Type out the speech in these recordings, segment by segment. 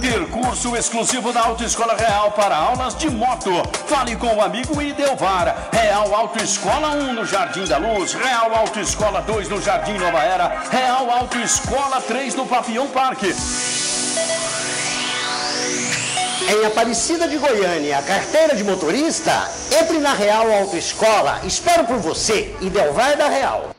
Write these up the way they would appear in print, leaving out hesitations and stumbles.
Percurso exclusivo da Autoescola Real para aulas de moto. Fale com o amigo Idelvar. Real Autoescola 1 no Jardim da Luz, Real Autoescola 2 no Jardim Nova Era, Real Autoescola 3 no Pavião Parque. Em Aparecida de Goiânia, a carteira de motorista, entre na Real Autoescola. Espero por você, Idelvar da Real.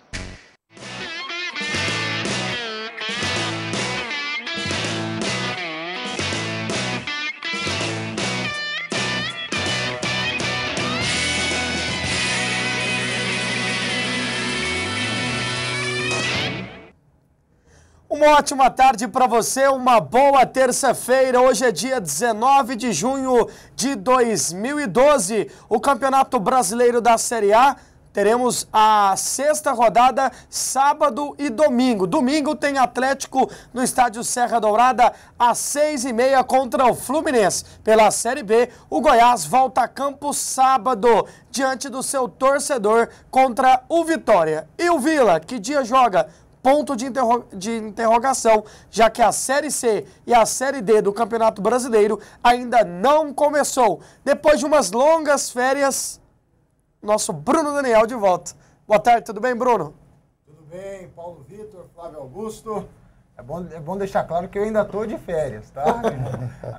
Uma ótima tarde para você, uma boa terça-feira. Hoje é dia 19 de junho de 2012. O Campeonato Brasileiro da Série A, teremos a sexta rodada, sábado e domingo. Domingo tem Atlético no estádio Serra Dourada, às 6h30 contra o Fluminense. Pela Série B, o Goiás volta a campo sábado, diante do seu torcedor contra o Vitória. E o Vila, que dia joga? Ponto de interrogação, já que a Série C e a Série D do Campeonato Brasileiro ainda não começou. Depois de umas longas férias, nosso Bruno Daniel de volta. Boa tarde, tudo bem, Bruno? Tudo bem, Paulo Vitor, Flávio Augusto. É bom deixar claro que eu ainda estou de férias, tá?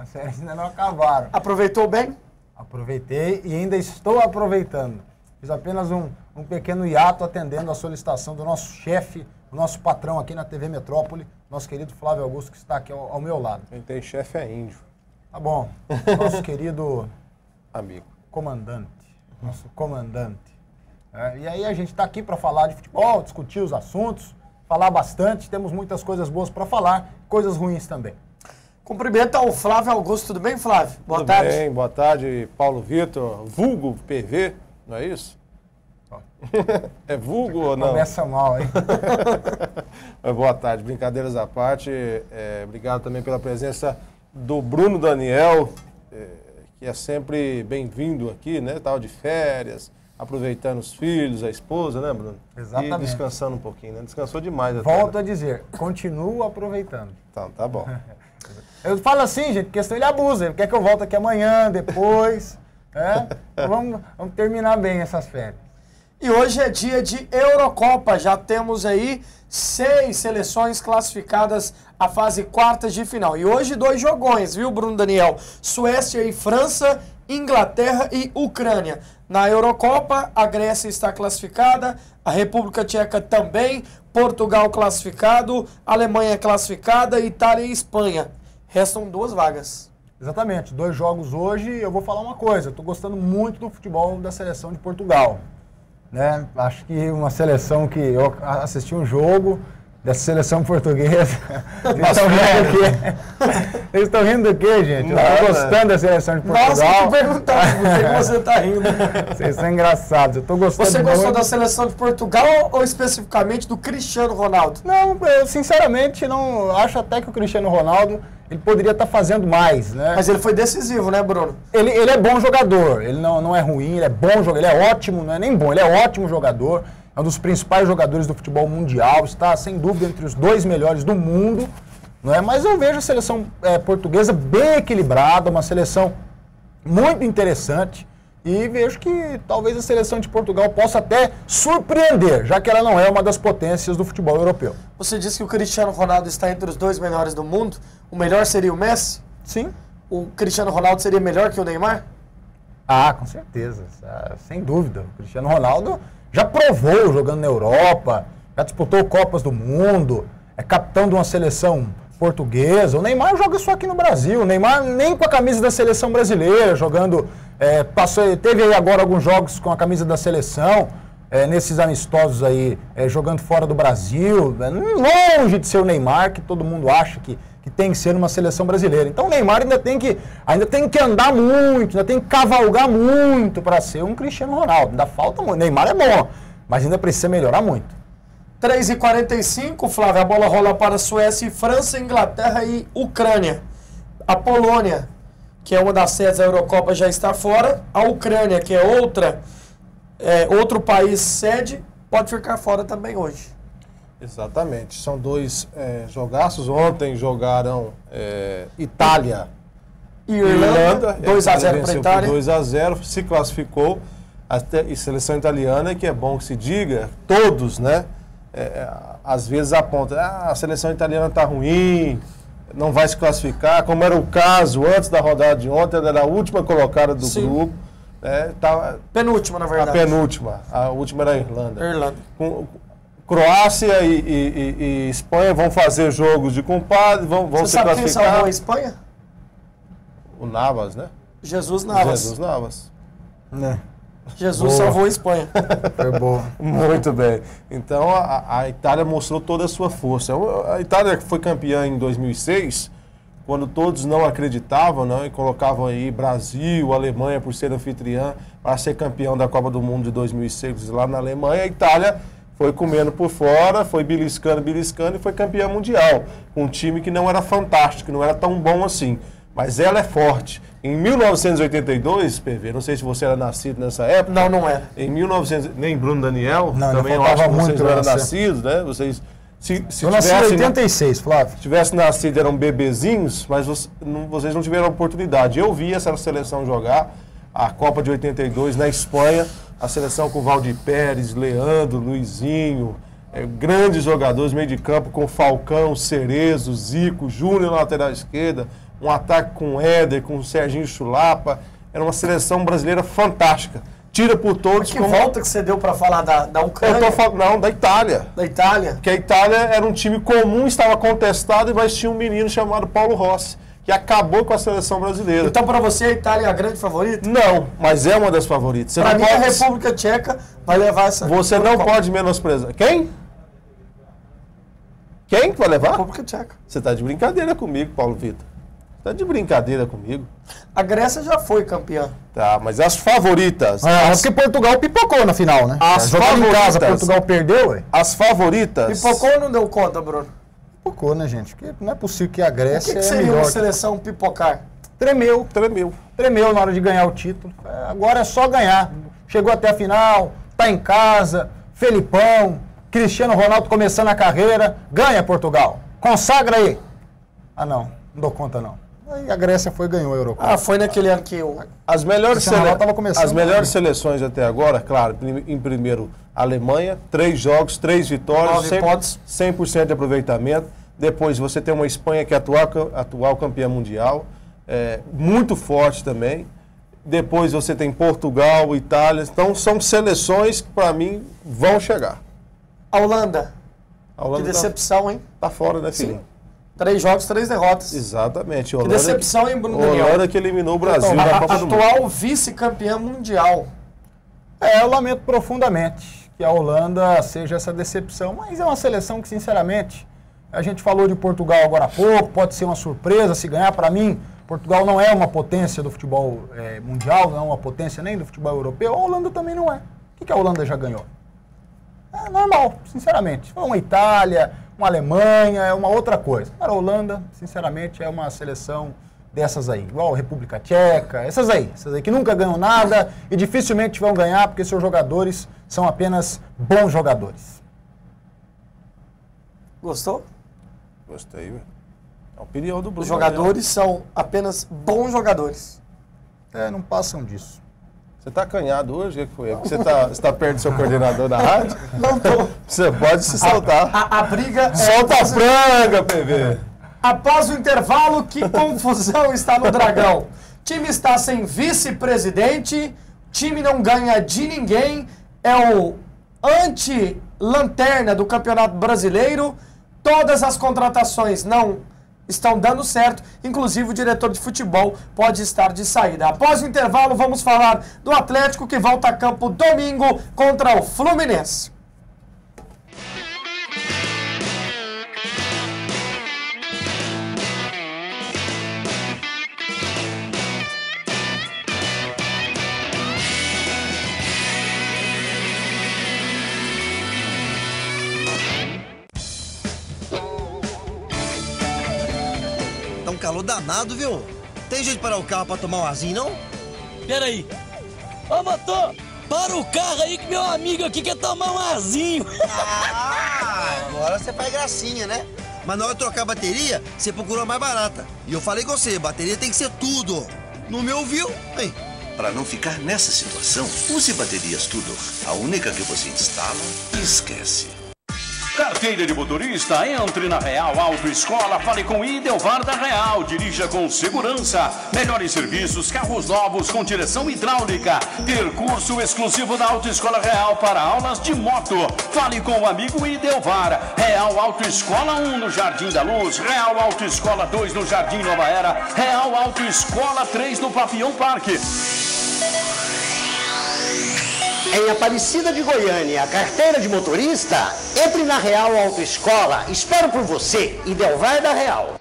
As férias ainda não acabaram. Aproveitou bem? Aproveitei e ainda estou aproveitando. Fiz apenas um pequeno hiato atendendo a solicitação do nosso chefe, o nosso patrão aqui na TV Metrópole, nosso querido Flávio Augusto, que está aqui ao meu lado. Quem tem chefe é índio. Tá bom. Nosso querido amigo. Comandante. Nosso comandante. E aí a gente está aqui para falar de futebol, discutir os assuntos, falar bastante. Temos muitas coisas boas para falar, coisas ruins também. Cumprimento ao Flávio Augusto. Tudo bem, Flávio? Boa tarde. Tudo bem, boa tarde, Paulo Vitor, vulgo PV, não é isso? É vulgo ou não? Começa mal, hein? Boa tarde, brincadeiras à parte. Obrigado também pela presença do Bruno Daniel, que é sempre bem-vindo aqui, né? Estava de férias, aproveitando os filhos, a esposa, né, Bruno? Exatamente. E descansando um pouquinho, né? Descansou demais. Volto a dizer, continuo aproveitando. Então, tá bom. Eu falo assim, gente, porque senão ele abusa. Ele quer que eu volte aqui amanhã, depois. Então vamos terminar bem essas férias. E hoje é dia de Eurocopa, já temos aí 6 seleções classificadas à fase quartas de final. E hoje 2 jogões, viu, Bruno Daniel? Suécia e França, Inglaterra e Ucrânia. Na Eurocopa, a Grécia está classificada, a República Tcheca também, Portugal classificado, Alemanha classificada, Itália e Espanha. Restam 2 vagas. Exatamente, 2 jogos hoje. Eu vou falar uma coisa, estou gostando muito do futebol da seleção de Portugal. Né? Acho que uma seleção que eu assisti um jogo dessa seleção portuguesa. Vocês estão rindo do quê, gente? Eu estou gostando da seleção de Portugal. Nossa, eu te perguntava por que você está rindo. Vocês são engraçados. Eu tô gostando. Você gostou da seleção de Portugal ou especificamente do Cristiano Ronaldo? Não, eu sinceramente não acho até que o Cristiano Ronaldo ele poderia estar fazendo mais, né? Mas ele foi decisivo, né, Bruno? Ele é bom jogador, ele não é ruim, ele é bom jogador, ele é ótimo, não é nem bom, ele é ótimo jogador, é um dos principais jogadores do futebol mundial, está sem dúvida entre os 2 melhores do mundo, não é? Mas eu vejo a seleção portuguesa bem equilibrada, uma seleção muito interessante e vejo que talvez a seleção de Portugal possa até surpreender, já que ela não é uma das potências do futebol europeu. Você disse que o Cristiano Ronaldo está entre os 2 melhores do mundo. O melhor seria o Messi? Sim. O Cristiano Ronaldo seria melhor que o Neymar? Ah, com certeza. Sem dúvida. O Cristiano Ronaldo já provou jogando na Europa, já disputou Copas do Mundo, é capitão de uma seleção portuguesa. O Neymar joga só aqui no Brasil. O Neymar nem com a camisa da seleção brasileira, jogando... teve aí agora alguns jogos com a camisa da seleção, nesses amistosos aí, jogando fora do Brasil, longe de ser o Neymar, que todo mundo acha que tem que ser uma seleção brasileira. Então o Neymar ainda tem que andar muito, ainda tem que cavalgar muito para ser um Cristiano Ronaldo. Ainda falta muito. Neymar é bom, mas ainda precisa melhorar muito. 3h45, Flávio, a bola rola para Suécia e França, Inglaterra e Ucrânia. A Polônia, que é uma das sedes da Eurocopa, já está fora. A Ucrânia, que é outro país sede, pode ficar fora também hoje. Exatamente. São dois jogaços. Ontem jogaram Itália e Irlanda. 2-0 para a Itália. 2-0, se classificou. E seleção italiana, que é bom que se diga, todos, né? Às vezes apontam, a seleção italiana está ruim, não vai se classificar, como era o caso antes da rodada de ontem, ela era a última colocada do grupo. Penúltima, na verdade. A penúltima. A última era a Irlanda. Irlanda. Croácia e Espanha vão fazer jogos de compadre, vão se classificar. Você sabe quem salvou a Espanha? O Navas, né? Jesus Navas. Jesus Navas. Jesus salvou a Espanha. Foi bom. Muito bem. Então, a Itália mostrou toda a sua força. A Itália foi campeã em 2006, quando todos não acreditavam, né, e colocavam aí Brasil, Alemanha, por ser anfitriã, para ser campeão da Copa do Mundo de 2006 lá na Alemanha. A Itália foi comendo por fora, foi beliscando e foi campeã mundial. Com um time que não era fantástico, que não era tão bom assim. Mas ela é forte. Em 1982, PV, não sei se você era nascido nessa época. Não era. Em 1900, nem Bruno Daniel, não, também eu acho que vocês não eram nascidos, né? Vocês, eu nasci em 86, Flávio. Se tivesse nascido, eram bebezinhos, mas vocês não tiveram oportunidade. Eu vi essa seleção jogar, a Copa de 82 na Espanha, a seleção com Valdir Pérez, Leandro, Luizinho, grandes jogadores, meio de campo com Falcão, Cerezo, Zico, Júnior na lateral esquerda, um ataque com Éder, com Serginho Chulapa. Era uma seleção brasileira fantástica. Tira por todos. Que volta que você deu para falar da Ucrânia? Eu tô falando, não, da Itália. Da Itália? Porque a Itália era um time comum, estava contestado, mas tinha um menino chamado Paulo Rossi, que acabou com a seleção brasileira. Então, para você, a Itália é a grande favorita? Não, mas é uma das favoritas. Para mim, a República Tcheca vai levar essa... Você não pode menosprezar. Quem? Quem que vai levar? República Tcheca. Você está de brincadeira comigo, Paulo Vitor. Está de brincadeira comigo. A Grécia já foi campeã. Tá, mas as favoritas... Porque Portugal pipocou na final, né? As favoritas... em casa, Portugal perdeu, ué. As favoritas... Pipocou ou não deu conta, Bruno? Pipocou, né, gente? Porque não é possível que a Grécia O que seria uma seleção pipocar? Tremeu. Tremeu na hora de ganhar o título. Agora é só ganhar. Chegou até a final, tá em casa, Felipão, Cristiano Ronaldo começando a carreira. Ganha, Portugal. Consagra aí. Ah, não dou conta, não. Aí a Grécia foi e ganhou a Eurocopa. Foi naquele ano que as melhores seleções até agora, claro, em primeiro, Alemanha, 3 jogos, 3 vitórias, 100% de aproveitamento. Depois você tem uma Espanha que é atual campeã mundial, muito forte também. Depois você tem Portugal, Itália. Então são seleções que, para mim, vão chegar. A Holanda. Que decepção, hein? Tá fora, né, filhinho? 3 jogos, 3 derrotas. Exatamente. Que decepção, hein, Bruno Daniel? Holanda que eliminou o Brasil da Copa do Mundo. Atual vice-campeã mundial. Eu lamento profundamente que a Holanda seja essa decepção, mas é uma seleção que, sinceramente, a gente falou de Portugal agora há pouco, pode ser uma surpresa se ganhar. Para mim, Portugal não é uma potência do futebol mundial, não é uma potência nem do futebol europeu. A Holanda também não é. O que a Holanda já ganhou? É normal, sinceramente. Uma Itália, uma Alemanha, é uma outra coisa. Para a Holanda, sinceramente, é uma seleção dessas aí. Igual a República Tcheca, essas aí que nunca ganham nada e dificilmente vão ganhar porque seus jogadores são apenas bons jogadores. Gostou? Gostei, velho. A opinião do Bruno. Os jogadores são apenas bons jogadores. Não passam disso. Você está acanhado hoje? O que foi? Você está perto do seu coordenador da rádio? Não tô. Você pode se soltar. A briga... Solta a franga, PV. Após o intervalo, que confusão está no Dragão. Time está sem vice-presidente, time não ganha de ninguém, é o anti-lanterna do Campeonato Brasileiro, todas as contratações não estão dando certo, inclusive o diretor de futebol pode estar de saída. Após o intervalo, vamos falar do Atlético que volta a campo domingo contra o Fluminense. Calor danado, viu? Tem jeito de parar o carro pra tomar um arzinho, não? Pera aí. Ô, motor, para o carro aí que meu amigo aqui quer tomar um arzinho. agora você faz gracinha, né? Mas na hora de trocar a bateria, você procurou a mais barata. E eu falei com você, bateria tem que ser tudo. Não me ouviu? Aí. Para não ficar nessa situação, use baterias Tudor. A única que você instala e esquece. Carteira de motorista, entre na Real Autoescola, fale com Idelvar da Real, dirija com segurança, melhores serviços, carros novos com direção hidráulica, percurso exclusivo da Autoescola Real para aulas de moto. Fale com o amigo Idelvar. Real Autoescola 1 no Jardim da Luz, Real Autoescola 2 no Jardim Nova Era, Real Autoescola 3 no Papião Parque. Em Aparecida de Goiânia, carteira de motorista, entre na Real Autoescola. Espero por você, Idelvar da Real.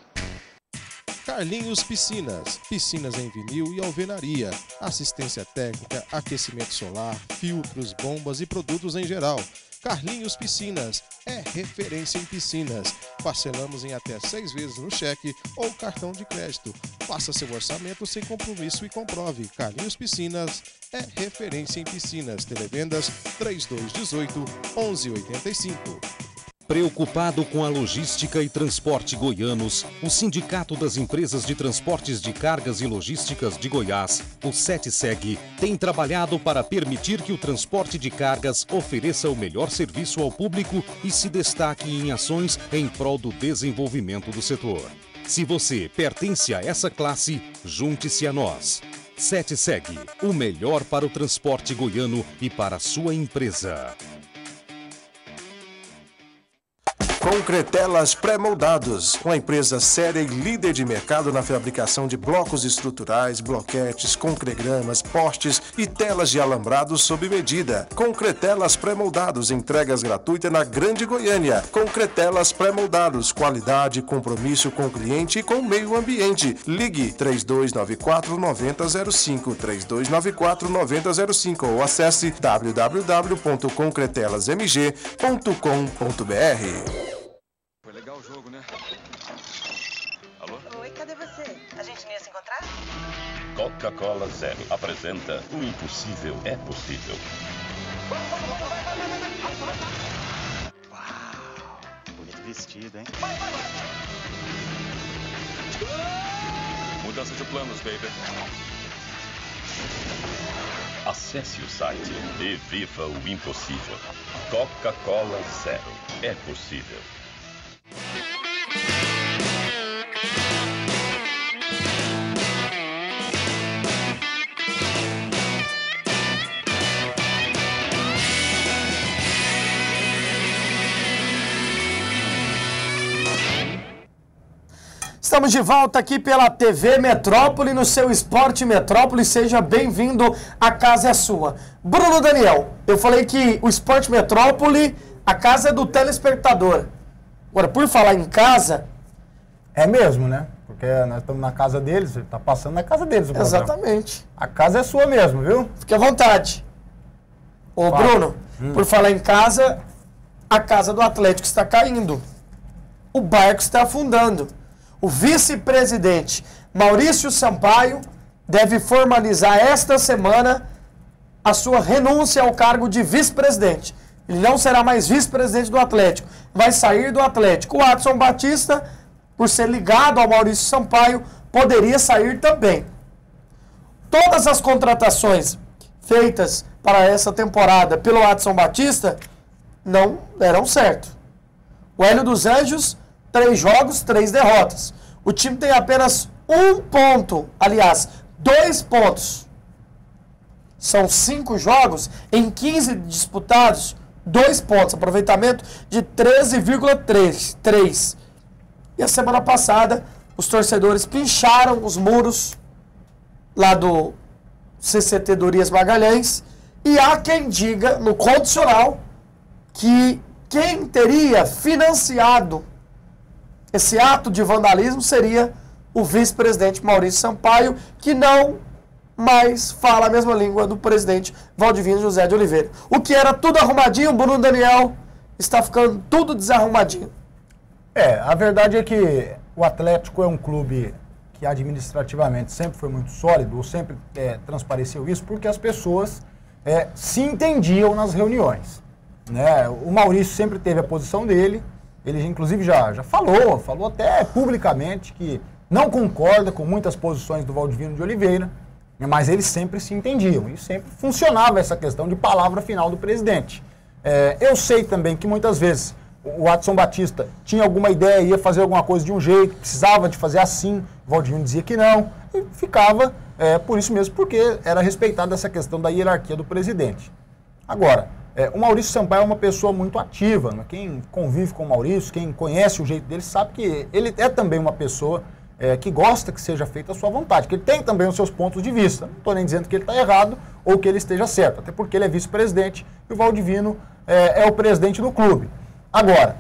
Carlinhos Piscinas, piscinas em vinil e alvenaria, assistência técnica, aquecimento solar, filtros, bombas e produtos em geral. Carlinhos Piscinas é referência em piscinas. Parcelamos em até 6 vezes no cheque ou cartão de crédito. Faça seu orçamento sem compromisso e comprove. Carlinhos Piscinas é referência em piscinas. Televendas 3218-1185. Preocupado com a logística e transporte goianos, o Sindicato das Empresas de Transportes de Cargas e Logísticas de Goiás, o SETSEG, tem trabalhado para permitir que o transporte de cargas ofereça o melhor serviço ao público e se destaque em ações em prol do desenvolvimento do setor. Se você pertence a essa classe, junte-se a nós. SETSEG, o melhor para o transporte goiano e para a sua empresa. Concretelas Pré-Moldados, uma empresa séria e líder de mercado na fabricação de blocos estruturais, bloquetes, concregramas, postes e telas de alambrado sob medida. Concretelas Pré-Moldados, entregas gratuitas na Grande Goiânia. Concretelas Pré-Moldados, qualidade, compromisso com o cliente e com o meio ambiente. Ligue 3294-9005, 3294-9005 ou acesse www.concretelasmg.com.br. Foi legal o jogo, né? Alô? Oi, cadê você? A gente não ia se encontrar? Coca-Cola Zero apresenta O Impossível é Possível. Uau! Bonito vestido, hein? Mudança de planos, baby. Acesse o site e viva o impossível. Coca-Cola Zero. É possível. Estamos de volta aqui pela TV Metrópole, no seu Esporte Metrópole. Seja bem-vindo, a casa é sua. Bruno Daniel, eu falei que o Esporte Metrópole, a casa é do telespectador. Agora, por falar em casa... É mesmo, né? Porque nós estamos na casa deles, está passando na casa deles o programa. Exatamente. A casa é sua mesmo, viu? Fique à vontade. Ô, Bruno, por falar em casa, a casa do Atlético está caindo. O barco está afundando. O vice-presidente Maurício Sampaio deve formalizar esta semana a sua renúncia ao cargo de vice-presidente. Ele não será mais vice-presidente do Atlético. Vai sair do Atlético. O Adson Batista, por ser ligado ao Maurício Sampaio, poderia sair também. Todas as contratações feitas para essa temporada pelo Adson Batista não deram certo. O Hélio dos Anjos, 3 jogos, 3 derrotas. O time tem apenas 1 ponto, aliás, 2 pontos. São 5 jogos, em 15 disputados, 2 pontos. Aproveitamento de 13,3. E a semana passada, os torcedores pincharam os muros lá do CCT Dorias Magalhães. E há quem diga, no condicional, que quem teria financiado esse ato de vandalismo seria o vice-presidente Maurício Sampaio, que não mais fala a mesma língua do presidente Valdivino José de Oliveira. O que era tudo arrumadinho, o Bruno Daniel está ficando tudo desarrumadinho. A verdade é que o Atlético é um clube que administrativamente sempre foi muito sólido, ou sempre transpareceu isso, porque as pessoas se entendiam nas reuniões. Né? O Maurício sempre teve a posição dele, Ele inclusive já falou até publicamente que não concorda com muitas posições do Valdivino de Oliveira, mas eles sempre se entendiam e sempre funcionava essa questão de palavra final do presidente. Eu sei também que muitas vezes o Adson Batista tinha alguma ideia, ia fazer alguma coisa de um jeito, precisava de fazer assim, o Valdivino dizia que não, e ficava por isso mesmo, porque era respeitada essa questão da hierarquia do presidente. Agora, o Maurício Sampaio é uma pessoa muito ativa, né? Quem convive com o Maurício, quem conhece o jeito dele, sabe que ele é também uma pessoa que gosta que seja feita a sua vontade, que ele tem também os seus pontos de vista. Não estou nem dizendo que ele está errado ou que ele esteja certo, até porque ele é vice-presidente e o Valdivino é o presidente do clube. Agora,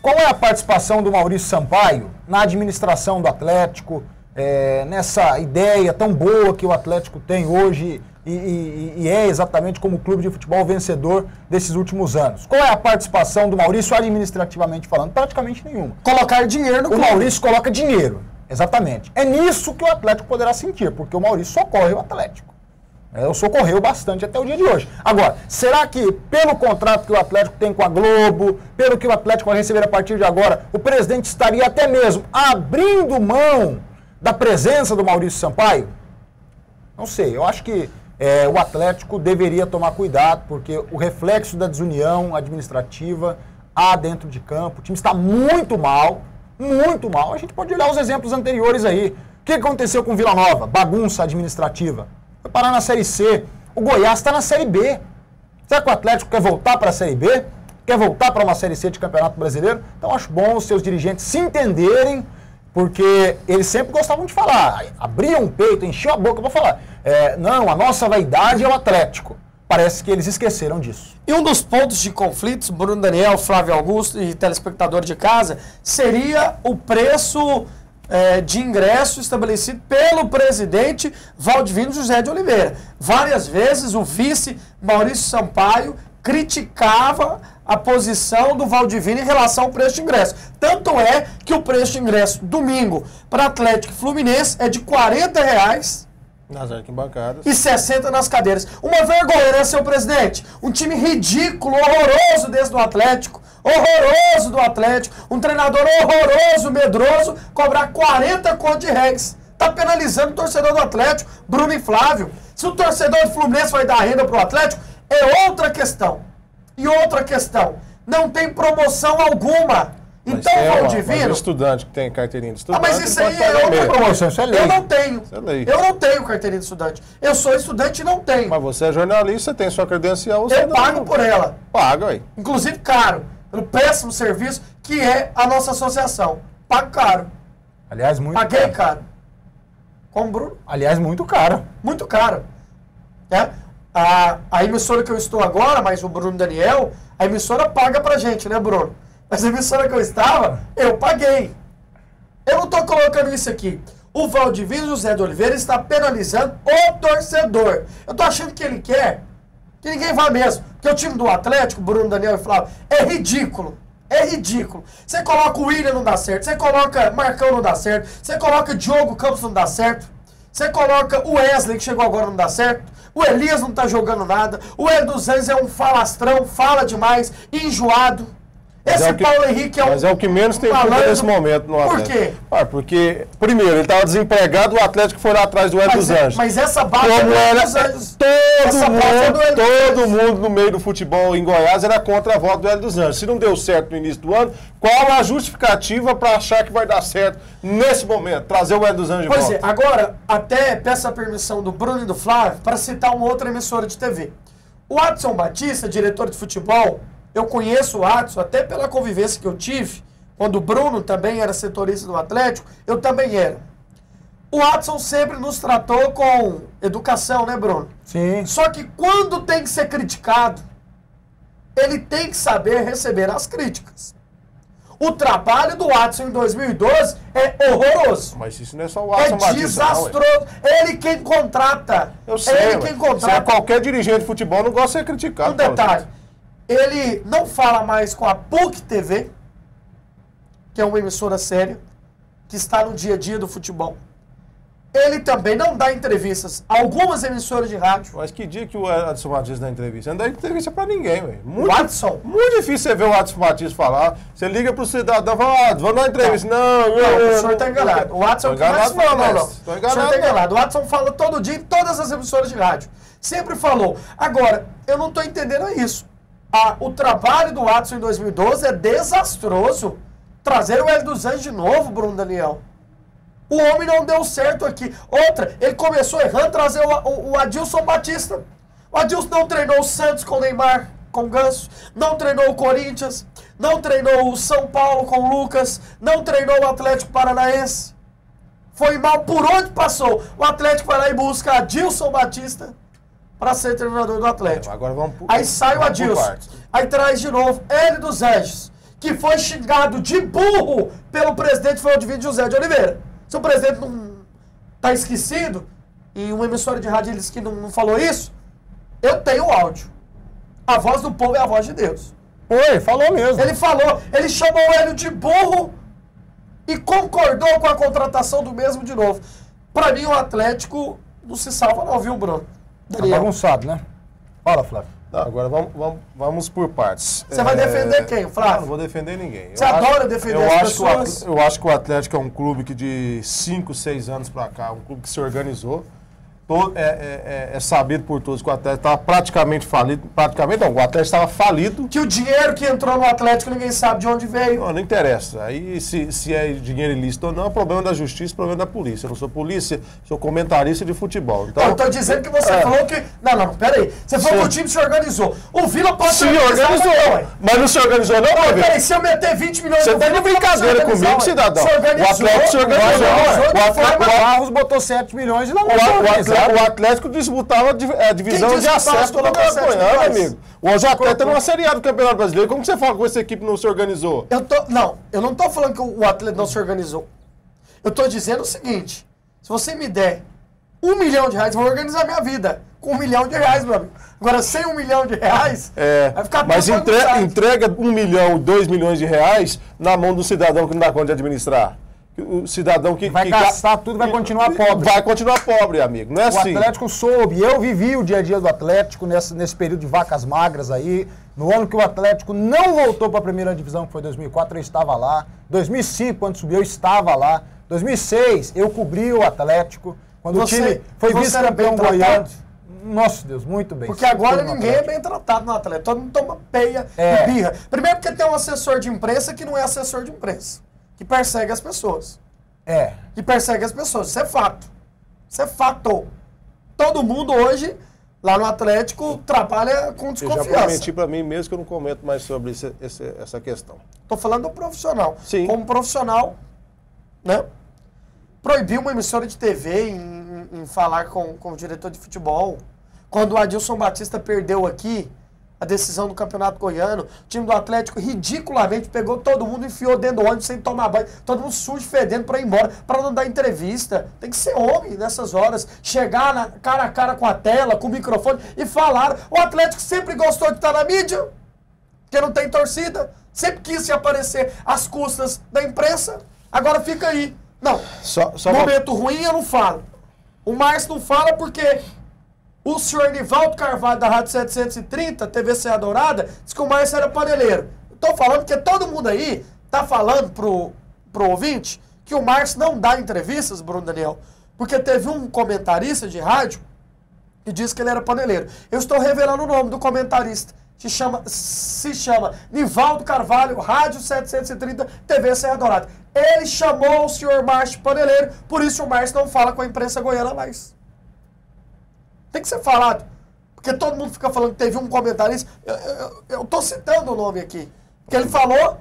qual é a participação do Maurício Sampaio na administração do Atlético, nessa ideia tão boa que o Atlético tem hoje e é exatamente como clube de futebol vencedor desses últimos anos? Qual é a participação do Maurício administrativamente falando? Praticamente nenhuma. Colocar dinheiro no clube. O Maurício coloca dinheiro, exatamente. É nisso que o Atlético poderá sentir, porque o Maurício socorre o Atlético. Socorreu bastante até o dia de hoje. Agora, será que pelo contrato que o Atlético tem com a Globo, pelo que o Atlético vai receber a partir de agora, o presidente estaria até mesmo abrindo mão da presença do Maurício Sampaio? Não sei, eu acho que o Atlético deveria tomar cuidado, porque o reflexo da desunião administrativa há dentro de campo, o time está muito mal, a gente pode olhar os exemplos anteriores aí. O que aconteceu com Vila Nova? Bagunça administrativa. Foi parar na Série C. O Goiás está na Série B. Será que o Atlético quer voltar para a Série B? Quer voltar para uma Série C de Campeonato Brasileiro? Então acho bom os seus dirigentes se entenderem, porque eles sempre gostavam de falar, abriam o peito, enchiam a boca para falar. Não, a nossa vaidade é o Atlético. Parece que eles esqueceram disso. E um dos pontos de conflitos, Bruno Daniel, Flávio Augusto e telespectador de casa, seria o preço de ingresso estabelecido pelo presidente Valdivino José de Oliveira. Várias vezes o vice Maurício Sampaio criticava a posição do Valdivino em relação ao preço de ingresso. Tanto é que o preço de ingresso domingo para Atlético e Fluminense é de R$40 nas arquibancadas e 60 nas cadeiras. Uma vergonha, né, seu presidente? Um time ridículo, horroroso desse do Atlético. Horroroso do Atlético, um treinador horroroso, medroso, cobrar 40 conto de réis. Tá penalizando o torcedor do Atlético, Bruno e Flávio. Se o torcedor do Fluminense vai dar renda pro Atlético, é outra questão. E outra questão, não tem promoção alguma. Então, Valdivino... Mas o estudante que tem carteirinha de estudante... mas isso aí é outra promoção, isso é lei. Eu não tenho. Isso é lei. Eu não tenho carteirinha de estudante. Eu sou estudante e não tenho. Mas você é jornalista, tem sua credencial... Eu pago por ela. Paga, aí. Inclusive caro. Pelo péssimo serviço que é a nossa associação. Pago caro. Aliás, muito Paguei caro. caro. Como, Bruno? Aliás, muito caro. Muito caro. A emissora que eu estou agora, mas o Bruno Daniel, a emissora paga pra gente, né, Bruno? Mas a emissora que eu estava, eu paguei. Eu não estou colocando isso aqui. O Valdivino José de Oliveira está penalizando o torcedor. Eu estou achando que ele quer que ninguém vá mesmo. Porque o time do Atlético, Bruno, Daniel e Flávio, é ridículo. É ridículo. Você coloca o William, não dá certo. Você coloca Marcão, não dá certo. Você coloca Diogo Campos, não dá certo. Você coloca o Wesley, que chegou agora, não dá certo. O Elias não tá jogando nada. O Hélio dos Anjos é um falastrão, fala demais, enjoado. Esse Paulo Henrique é um... Mas é o que menos tem culpa nesse momento no Atlético. Por quê? Porque, primeiro, ele estava desempregado, o Atlético foi lá atrás do Hélio dos Anjos. Mas essa base é do Hélio dos Anjos. Todo mundo no meio do futebol em Goiás era contra a volta do Hélio dos Anjos. Se não deu certo no início do ano, qual a justificativa para achar que vai dar certo nesse momento? Trazer o Hélio dos Anjos de volta. Pois é, agora, até peço a permissão do Bruno e do Flávio para citar uma outra emissora de TV. O Adson Batista, diretor de futebol... Eu conheço o Adson, até pela convivência que eu tive, quando o Bruno também era setorista do Atlético, eu também era. O Adson sempre nos tratou com educação, né, Bruno? Sim. Só que quando tem que ser criticado, ele tem que saber receber as críticas. O trabalho do Adson em 2012 é horroroso. Mas isso não é só o Adson Batista. É desastroso. Ele quem contrata. Eu sei, ele quem contrata. Qualquer dirigente de futebol não gosta de ser criticado. Um detalhe. Ele não fala mais com a PUC TV, que é uma emissora séria, que está no dia a dia do futebol. ele também não dá entrevistas. Algumas emissoras de rádio. Mas que dia que o Adson Matias dá entrevista? Não dá entrevista pra ninguém, velho. O Adson? Muito difícil você ver o Adson Matias falar. Você liga pro cidadão e fala, vamos dar uma entrevista. Não, o senhor tá enganado. O Adson tô enganado, não. Tô enganado, o senhor tá enganado. O Adson fala todo dia em todas as emissoras de rádio. Sempre falou. Agora, eu não tô entendendo isso. O trabalho do Adson em 2012 é desastroso. Trazer o Hélio dos Anjos de novo, Bruno Daniel. O homem não deu certo aqui. Outra, ele começou errando trazer o Adilson Batista. O Adilson não treinou o Santos com o Neymar, com o Ganso. Não treinou o Corinthians. Não treinou o São Paulo com o Lucas. Não treinou o Atlético Paranaense. Foi mal por onde passou. O Atlético vai lá e busca Adilson Batista para ser treinador do Atlético. Agora vamos aí sai o Adilson. Aí traz de novo Hélio dos Anjos, que foi xingado de burro pelo presidente Flodovídio José de Oliveira. Se o presidente não tá esquecido, e uma emissora de rádio disse que não falou isso, eu tenho o áudio. A voz do povo é a voz de Deus. Oi, falou mesmo. Ele falou, ele chamou o Hélio de burro e concordou com a contratação do mesmo de novo. Pra mim, o Atlético não se salva não, viu, Bruno? Tá bagunçado, né? Fala, Flávio. Tá, agora vamos por partes. Você vai defender quem, Flávio? Não vou defender ninguém. Você adora defender as pessoas? Eu acho que o Atlético é um clube que de 5, 6 anos pra cá, um clube que se organizou. É sabido por todos que o Atlético estava praticamente falido. Praticamente não, o Atlético estava falido. Que o dinheiro que entrou no Atlético ninguém sabe de onde veio. Não interessa. Aí se é dinheiro ilícito ou não, é problema da justiça, é problema da polícia. Eu não sou polícia, sou comentarista de futebol. Então, eu estou dizendo que você falou que... Não, peraí. Você falou que o time se organizou. O Vila pode se organizou. Mas não se organizou não, meu peraí, se eu meter 20 milhões de reais... Você tá de brincadeira comigo, cidadão. O Atlético se organizou. O Barros botou 7 milhões e não o Atlético disputava a divisão de acesso do Campeonato Goiano, amigo. Hoje o Atlético é numa Série A do Campeonato Brasileiro. Como que você fala que essa equipe não se organizou? Eu não tô falando que o Atlético não se organizou. Eu tô dizendo o seguinte, se você me der R$1 milhão, eu vou organizar minha vida com R$1 milhão, meu amigo. Agora, sem R$1 milhão, vai ficar... Mas entrega 1 milhão, 2 milhões de reais na mão do cidadão que não dá conta de administrar. O cidadão que vai gastar tudo, vai continuar pobre. Vai continuar pobre, amigo. Não é assim. O Atlético soube. Eu vivi o dia a dia do Atlético nesse período de vacas magras aí. No ano que o Atlético não voltou para a primeira divisão, que foi 2004, eu estava lá. 2005, quando subiu, eu estava lá. 2006, eu cobri o Atlético. Quando o time foi vice-campeão goiano. Nossa Deus, muito bem. Porque agora ninguém é bem tratado no Atlético. Todo mundo toma peia e birra. Primeiro porque tem um assessor de imprensa que não é assessor de imprensa. Que persegue as pessoas. Que persegue as pessoas. Isso é fato. Isso é fato. Todo mundo hoje, lá no Atlético, trabalha com desconfiança. Eu já prometi pra mim mesmo que eu não comento mais sobre essa questão. Tô falando do profissional. Sim. Como profissional, né? Proibiu uma emissora de TV em falar com o diretor de futebol. Quando o Adilson Batista perdeu aqui a decisão do Campeonato Goiano, o time do Atlético ridiculamente pegou todo mundo e enfiou dentro do ônibus sem tomar banho, todo mundo sujo, fedendo para ir embora, para não dar entrevista. Tem que ser homem nessas horas, chegar cara a cara com a tela, com o microfone e falar. O Atlético sempre gostou de estar na mídia, porque não tem torcida, sempre quis se aparecer às custas da imprensa, agora fica aí. Não, momento ruim eu não falo. O Márcio não fala porque... O senhor Nivaldo Carvalho, da Rádio 730, TVCA Dourada, disse que o Márcio era paneleiro. Estou falando porque todo mundo aí está falando pro ouvinte que o Márcio não dá entrevistas, Bruno Daniel, porque teve um comentarista de rádio que disse que ele era paneleiro. Eu estou revelando o nome do comentarista. Se chama Nivaldo Carvalho, Rádio 730, TVCA Dourada. Ele chamou o senhor Márcio paneleiro, por isso o Márcio não fala com a imprensa goiana mais. Tem que ser falado. Porque todo mundo fica falando que teve um comentarista. Eu tô citando o nome aqui. Porque ele falou,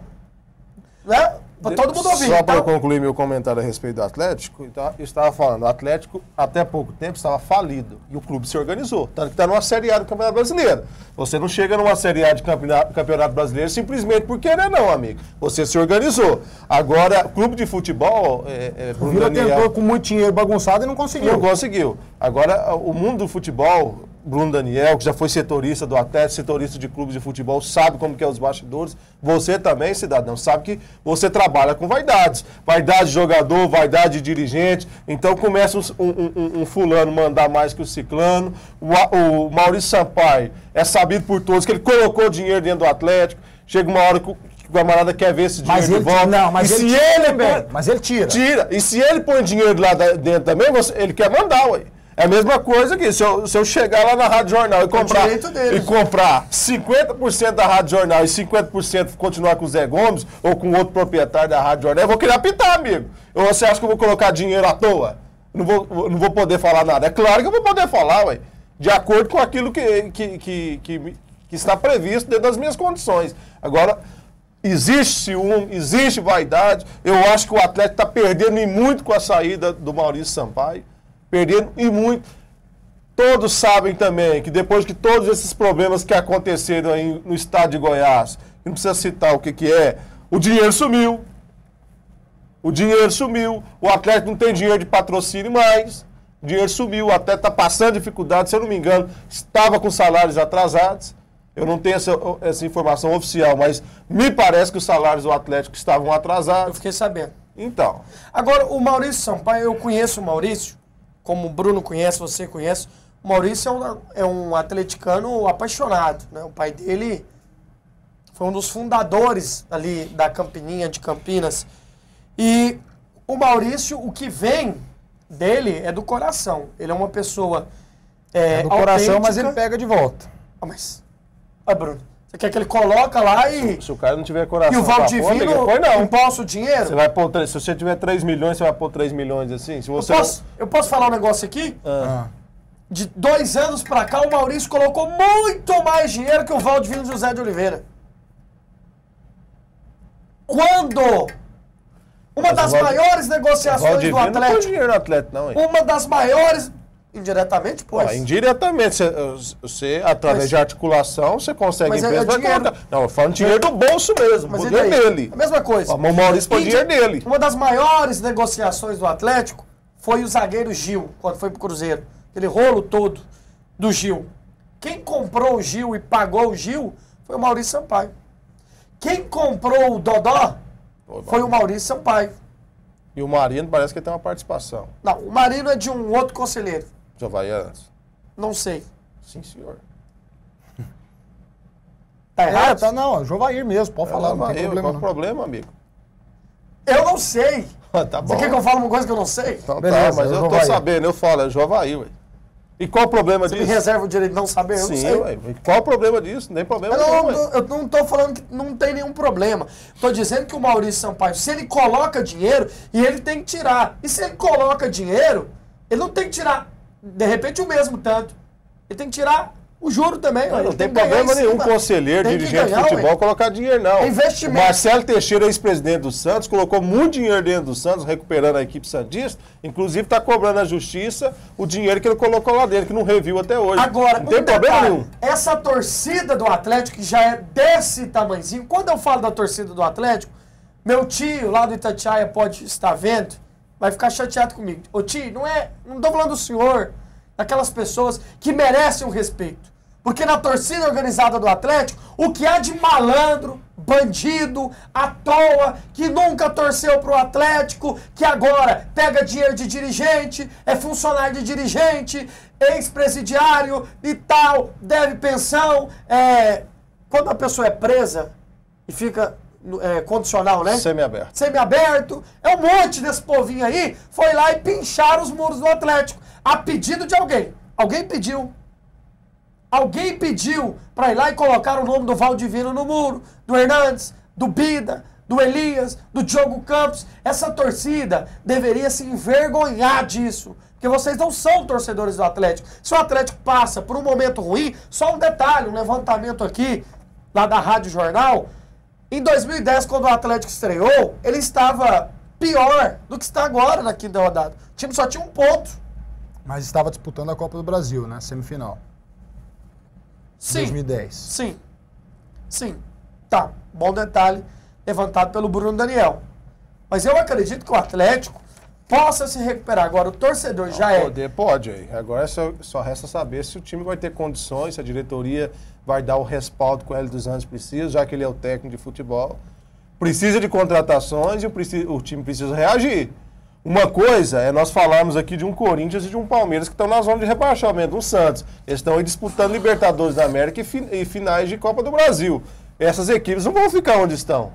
né? Pra todo mundo ouvir. Só para concluir meu comentário a respeito do Atlético, então, eu estava falando, o Atlético até pouco tempo estava falido. E o clube se organizou. Tanto que está numa Série A do Campeonato Brasileiro. Você não chega numa Série A de Campeonato Brasileiro simplesmente porque não, amigo. Você se organizou. Agora, clube de futebol... o Vila tentou com muito dinheiro bagunçado e não conseguiu. Não conseguiu. Agora, o mundo do futebol... Bruno Daniel, que já foi setorista do Atlético, setorista de clubes de futebol, sabe como que é os bastidores. Você também, cidadão, sabe que você trabalha com vaidades. Vaidade de jogador, vaidade de dirigente. Então começa um fulano mandar mais que o ciclano. O Maurício Sampaio é sabido por todos que ele colocou dinheiro dentro do Atlético. Chega uma hora que o camarada quer ver esse dinheiro de volta. Não, mas e ele se tira ele também. Mas ele tira. Tira. E se ele põe dinheiro lá dentro também, ele quer mandar, ué. É a mesma coisa que se eu chegar lá na Rádio Jornal e comprar 50% da Rádio Jornal e 50% continuar com o Zé Gomes ou com outro proprietário da Rádio Jornal, eu vou querer apitar, amigo. Ou você acha que eu vou colocar dinheiro à toa? Não vou poder falar nada. É claro que eu vou poder falar, ué. De acordo com aquilo que está previsto dentro das minhas condições. Agora, existe ciúme, existe vaidade. Eu acho que o Atlético está perdendo e muito com a saída do Maurício Sampaio. Perdendo e muito. Todos sabem também que depois que todos esses problemas que aconteceram aí no estado de Goiás, não precisa citar o que é, o dinheiro sumiu. O dinheiro sumiu. O Atlético não tem dinheiro de patrocínio mais. O dinheiro sumiu. O Atlético está passando dificuldade, se eu não me engano, estava com salários atrasados. Eu não tenho essa informação oficial, mas me parece que os salários do Atlético estavam atrasados. Eu fiquei sabendo. Então. Agora, o Maurício Sampaio, eu conheço o Maurício, como o Bruno conhece, você conhece. O Maurício é um atleticano apaixonado, né? O pai dele foi um dos fundadores ali da Campininha, de Campinas. E o Maurício, o que vem dele é do coração. Ele é uma pessoa do coração, mas ele pega de volta. Bruno, você quer que ele coloca lá e... Se o cara não tiver coração... E o Valdivino emposta o dinheiro? Você vai pôr, se você tiver 3 milhões, você vai pôr 3 milhões assim? Se você eu posso falar um negócio aqui? De 2 anos pra cá, o Maurício colocou muito mais dinheiro que o Valdivino José de Oliveira. Quando uma das maiores negociações do Atlético... Não põe dinheiro no Atlético, não, hein? Uma das maiores... Indiretamente, pois. Indiretamente, você através de articulação, você consegue empresa para colocar. Não, eu falo dinheiro do bolso mesmo, o dinheiro dele. A mesma coisa. O Maurício põe dinheiro dele. Uma das maiores negociações do Atlético foi o zagueiro Gil, quando foi pro Cruzeiro. Aquele rolo todo do Gil. Quem comprou o Gil e pagou o Gil foi o Maurício Sampaio. Quem comprou o Dodó foi o Maurício Sampaio. E o Marino parece que tem uma participação. Não, o Marino é de um outro conselheiro. Já vai antes? Não sei. Sim, senhor. Tá errado? Não, é o Jovair mesmo, pode falar, não tem problema. Qual o problema, amigo? Eu não sei. Tá bom. Você quer que eu fale uma coisa que eu não sei? Então beleza, mas eu tô sabendo, eu falo, é Jovair, ué. E qual o problema disso? Você me reserva o direito de não saber? Eu não sei. Ué. Qual o problema disso? Nem problema nenhum, eu não tô falando que não tem nenhum problema. Tô dizendo que o Maurício Sampaio, se ele coloca dinheiro, e ele tem que tirar. E se ele coloca dinheiro, ele não tem que tirar, de repente, o mesmo tanto. Ele tem que tirar o juro também. Não tem problema nenhum conselheiro, dirigente de futebol colocar dinheiro, não. É investimento. O Marcelo Teixeira, ex-presidente do Santos, colocou muito dinheiro dentro do Santos, recuperando a equipe santista. Inclusive, está cobrando a justiça o dinheiro que ele colocou lá dentro, que não reviu até hoje. Agora, não tem problema nenhum. Essa torcida do Atlético, que já é desse tamanhozinho, quando eu falo da torcida do Atlético, meu tio lá do Itatiaia pode estar vendo, vai ficar chateado comigo. Ô tio, não tô falando do senhor, daquelas pessoas que merecem o respeito. Porque na torcida organizada do Atlético, o que há de malandro, bandido, à toa, que nunca torceu pro Atlético, que agora pega dinheiro de dirigente, é funcionário de dirigente, ex-presidiário e tal, deve pensão. Quando a pessoa é presa e fica condicional, né? Semiaberto. Semiaberto. É um monte desse povinho aí, foi lá e pincharam os muros do Atlético, a pedido de alguém. Alguém pediu. Alguém pediu para ir lá e colocar o nome do Valdivino no muro, do Hernandes, do Bida, do Elias, do Diogo Campos. Essa torcida deveria se envergonhar disso, porque vocês não são torcedores do Atlético. Se o Atlético passa por um momento ruim, só um detalhe, um levantamento aqui, lá da Rádio Jornal, em 2010, quando o Atlético estreou, ele estava pior do que está agora na quinta rodada. O time só tinha 1 ponto. Mas estava disputando a Copa do Brasil, né? Semifinal. Sim. 2010. Sim. Sim. Tá. Bom detalhe levantado pelo Bruno Daniel. Mas eu acredito que o Atlético possa se recuperar. Agora, o torcedor já é... Poder pode aí. Agora só resta saber se o time vai ter condições, se a diretoria vai dar o respaldo que o Hélio dos Anjos precisa, já que ele é o técnico de futebol. Precisa de contratações e o time precisa reagir. Uma coisa é nós falarmos aqui de um Corinthians e de um Palmeiras que estão na zona de rebaixamento, um Santos. Eles estão aí disputando Libertadores da América e finais de Copa do Brasil. Essas equipes não vão ficar onde estão.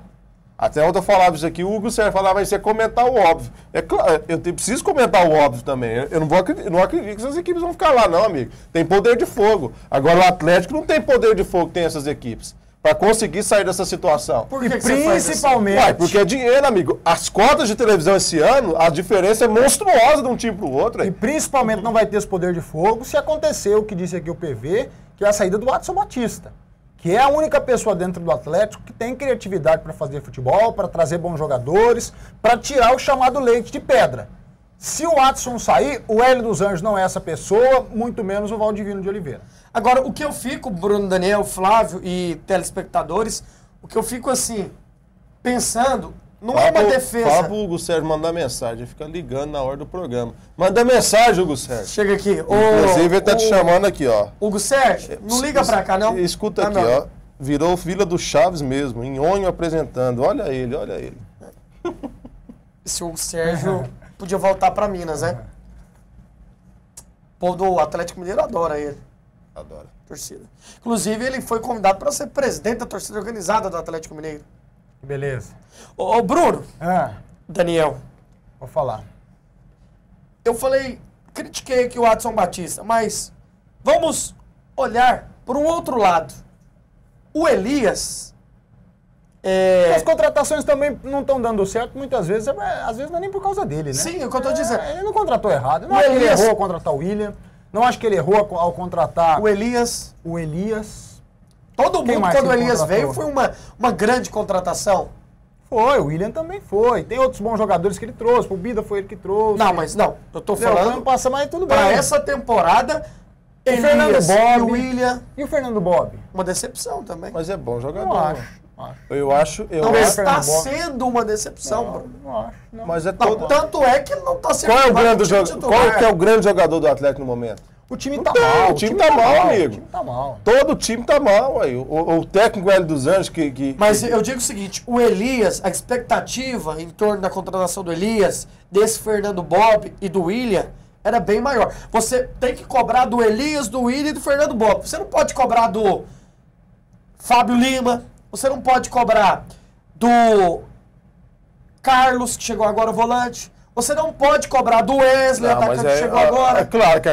Até ontem eu falava isso aqui, o Hugo Sérgio falava, mas você comentar o óbvio. É claro, eu preciso comentar o óbvio também. Eu não acredito que essas equipes vão ficar lá, não, amigo. Tem poder de fogo. Agora o Atlético não tem poder de fogo que tem essas equipes. Para conseguir sair dessa situação. Por que principalmente... Uai, porque é dinheiro, amigo. As cotas de televisão esse ano, a diferença é monstruosa de um time para o outro. E principalmente não vai ter esse poder de fogo se acontecer o que disse aqui o PV, que é a saída do Watson Batista. Que é a única pessoa dentro do Atlético que tem criatividade para fazer futebol, para trazer bons jogadores, para tirar o chamado leite de pedra. Se o Watson sair, o Hélio dos Anjos não é essa pessoa, muito menos o Valdivino de Oliveira. Agora, o que eu fico, Bruno, Daniel, Flávio e telespectadores, o que eu fico assim, pensando, não é uma defesa... Fala pro Hugo Sérgio mandar mensagem, ele fica ligando na hora do programa. Manda mensagem, Hugo Sérgio. Chega aqui. Inclusive ele tá te chamando aqui, ó. Hugo Sérgio, não liga pra cá, não? Escuta aqui, ó. Virou Vila do Chaves mesmo, Nhonho apresentando. Olha ele, olha ele. Esse Hugo Sérgio podia voltar pra Minas, né? O povo do Atlético Mineiro adora ele. Adora. Torcida. Inclusive, ele foi convidado para ser presidente da torcida organizada do Atlético Mineiro. Beleza. Ô Bruno. Daniel. Vou falar. Eu falei, critiquei aqui o Watson Batista, mas vamos olhar por um outro lado. O Elias... As contratações também não estão dando certo, muitas vezes, às vezes não é nem por causa dele, né? Sim, é o que eu tô dizendo. Ele não contratou errado. Não acho que ele errou ao contratar o William. Não acho que ele errou ao contratar... O Elias. Todo mundo, quando o Elias veio, foi uma grande contratação. Foi, o William também foi. Tem outros bons jogadores que ele trouxe. O Bida foi ele que trouxe. Não, mas não. Eu tô falando... Não passa mais, tudo bem. Pra essa temporada, Elias, Fernando Bob, o William... E o Fernando Bob? Uma decepção também. Mas é bom jogador. Eu acho. Eu acho. Está sendo uma decepção, Bruno. Não acho. Não. Mas é todo... Tanto é que ele não está sendo... Qual é o grande jogador do Atlético no momento? O time tá mal. O time tá mal, amigo. O time tá mal. Todo o time tá mal, aí. O técnico Hélio dos Anjos que... Mas eu digo o seguinte, o Elias, a expectativa em torno da contratação do Elias, desse Fernando Bob e do William, era bem maior. Você tem que cobrar do Elias, do William e do Fernando Bob. Você não pode cobrar do Fábio Lima, você não pode cobrar do Carlos, que chegou agora o volante. Você não pode cobrar do Wesley, atacante que chegou agora. É claro que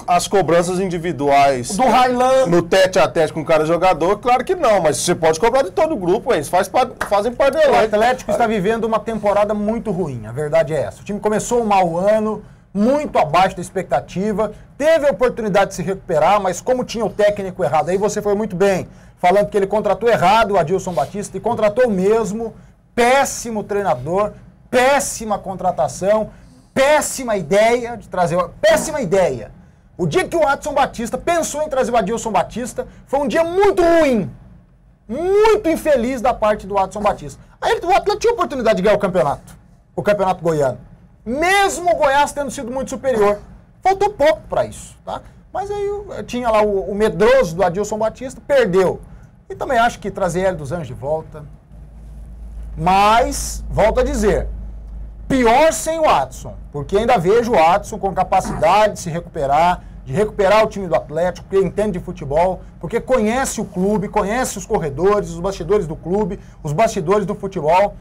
as cobranças individuais do Railan, no tete-a-tete com cada jogador, claro que não, mas você pode cobrar de todo o grupo, eles fazem parte do elenco. O Atlético está vivendo uma temporada muito ruim, a verdade é essa. O time começou um mau ano, muito abaixo da expectativa, teve a oportunidade de se recuperar, mas como tinha o técnico errado, aí você foi muito bem, falando que ele contratou errado o Adilson Batista e contratou mesmo, péssimo treinador, péssima contratação, péssima ideia de trazer... Péssima ideia. O dia que o Watson Batista pensou em trazer o Adilson Batista, foi um dia muito ruim. Muito infeliz da parte do Watson Batista. Aí o Atlético tinha a oportunidade de ganhar o campeonato goiano. Mesmo o Goiás tendo sido muito superior. Faltou pouco para isso, tá? Mas aí tinha lá o medroso do Adilson Batista, perdeu. E também acho que trazer Hélio dos Anjos de volta... Mas, volto a dizer, pior sem o Watson, porque ainda vejo o Watson com capacidade de se recuperar, de recuperar o time do Atlético, porque entende de futebol, porque conhece o clube, conhece os corredores, os bastidores do clube, os bastidores do futebol.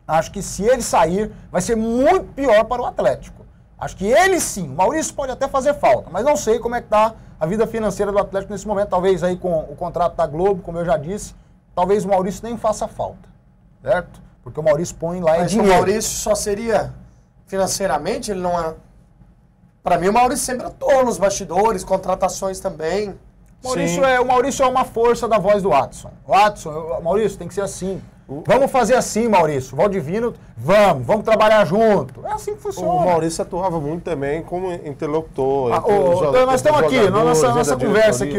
Acho que se ele sair, vai ser muito pior para o Atlético. Acho que ele sim, o Maurício pode até fazer falta, mas não sei como é que está a vida financeira do Atlético nesse momento, talvez aí com o contrato da Globo, como eu já disse, talvez o Maurício nem faça falta. Certo? Porque o Maurício põe lá em dinheiro. Mas o Maurício só seria financeiramente, ele não é... Para mim o Maurício sempre atuou nos bastidores, contratações também. O Maurício é uma força da voz do Watson. Maurício, tem que ser assim. Vamos fazer assim, Maurício. Valdivino, vamos trabalhar junto. É assim que funciona. O Maurício atuava muito também como interlocutor. Nós estamos aqui, na nossa conversa aqui,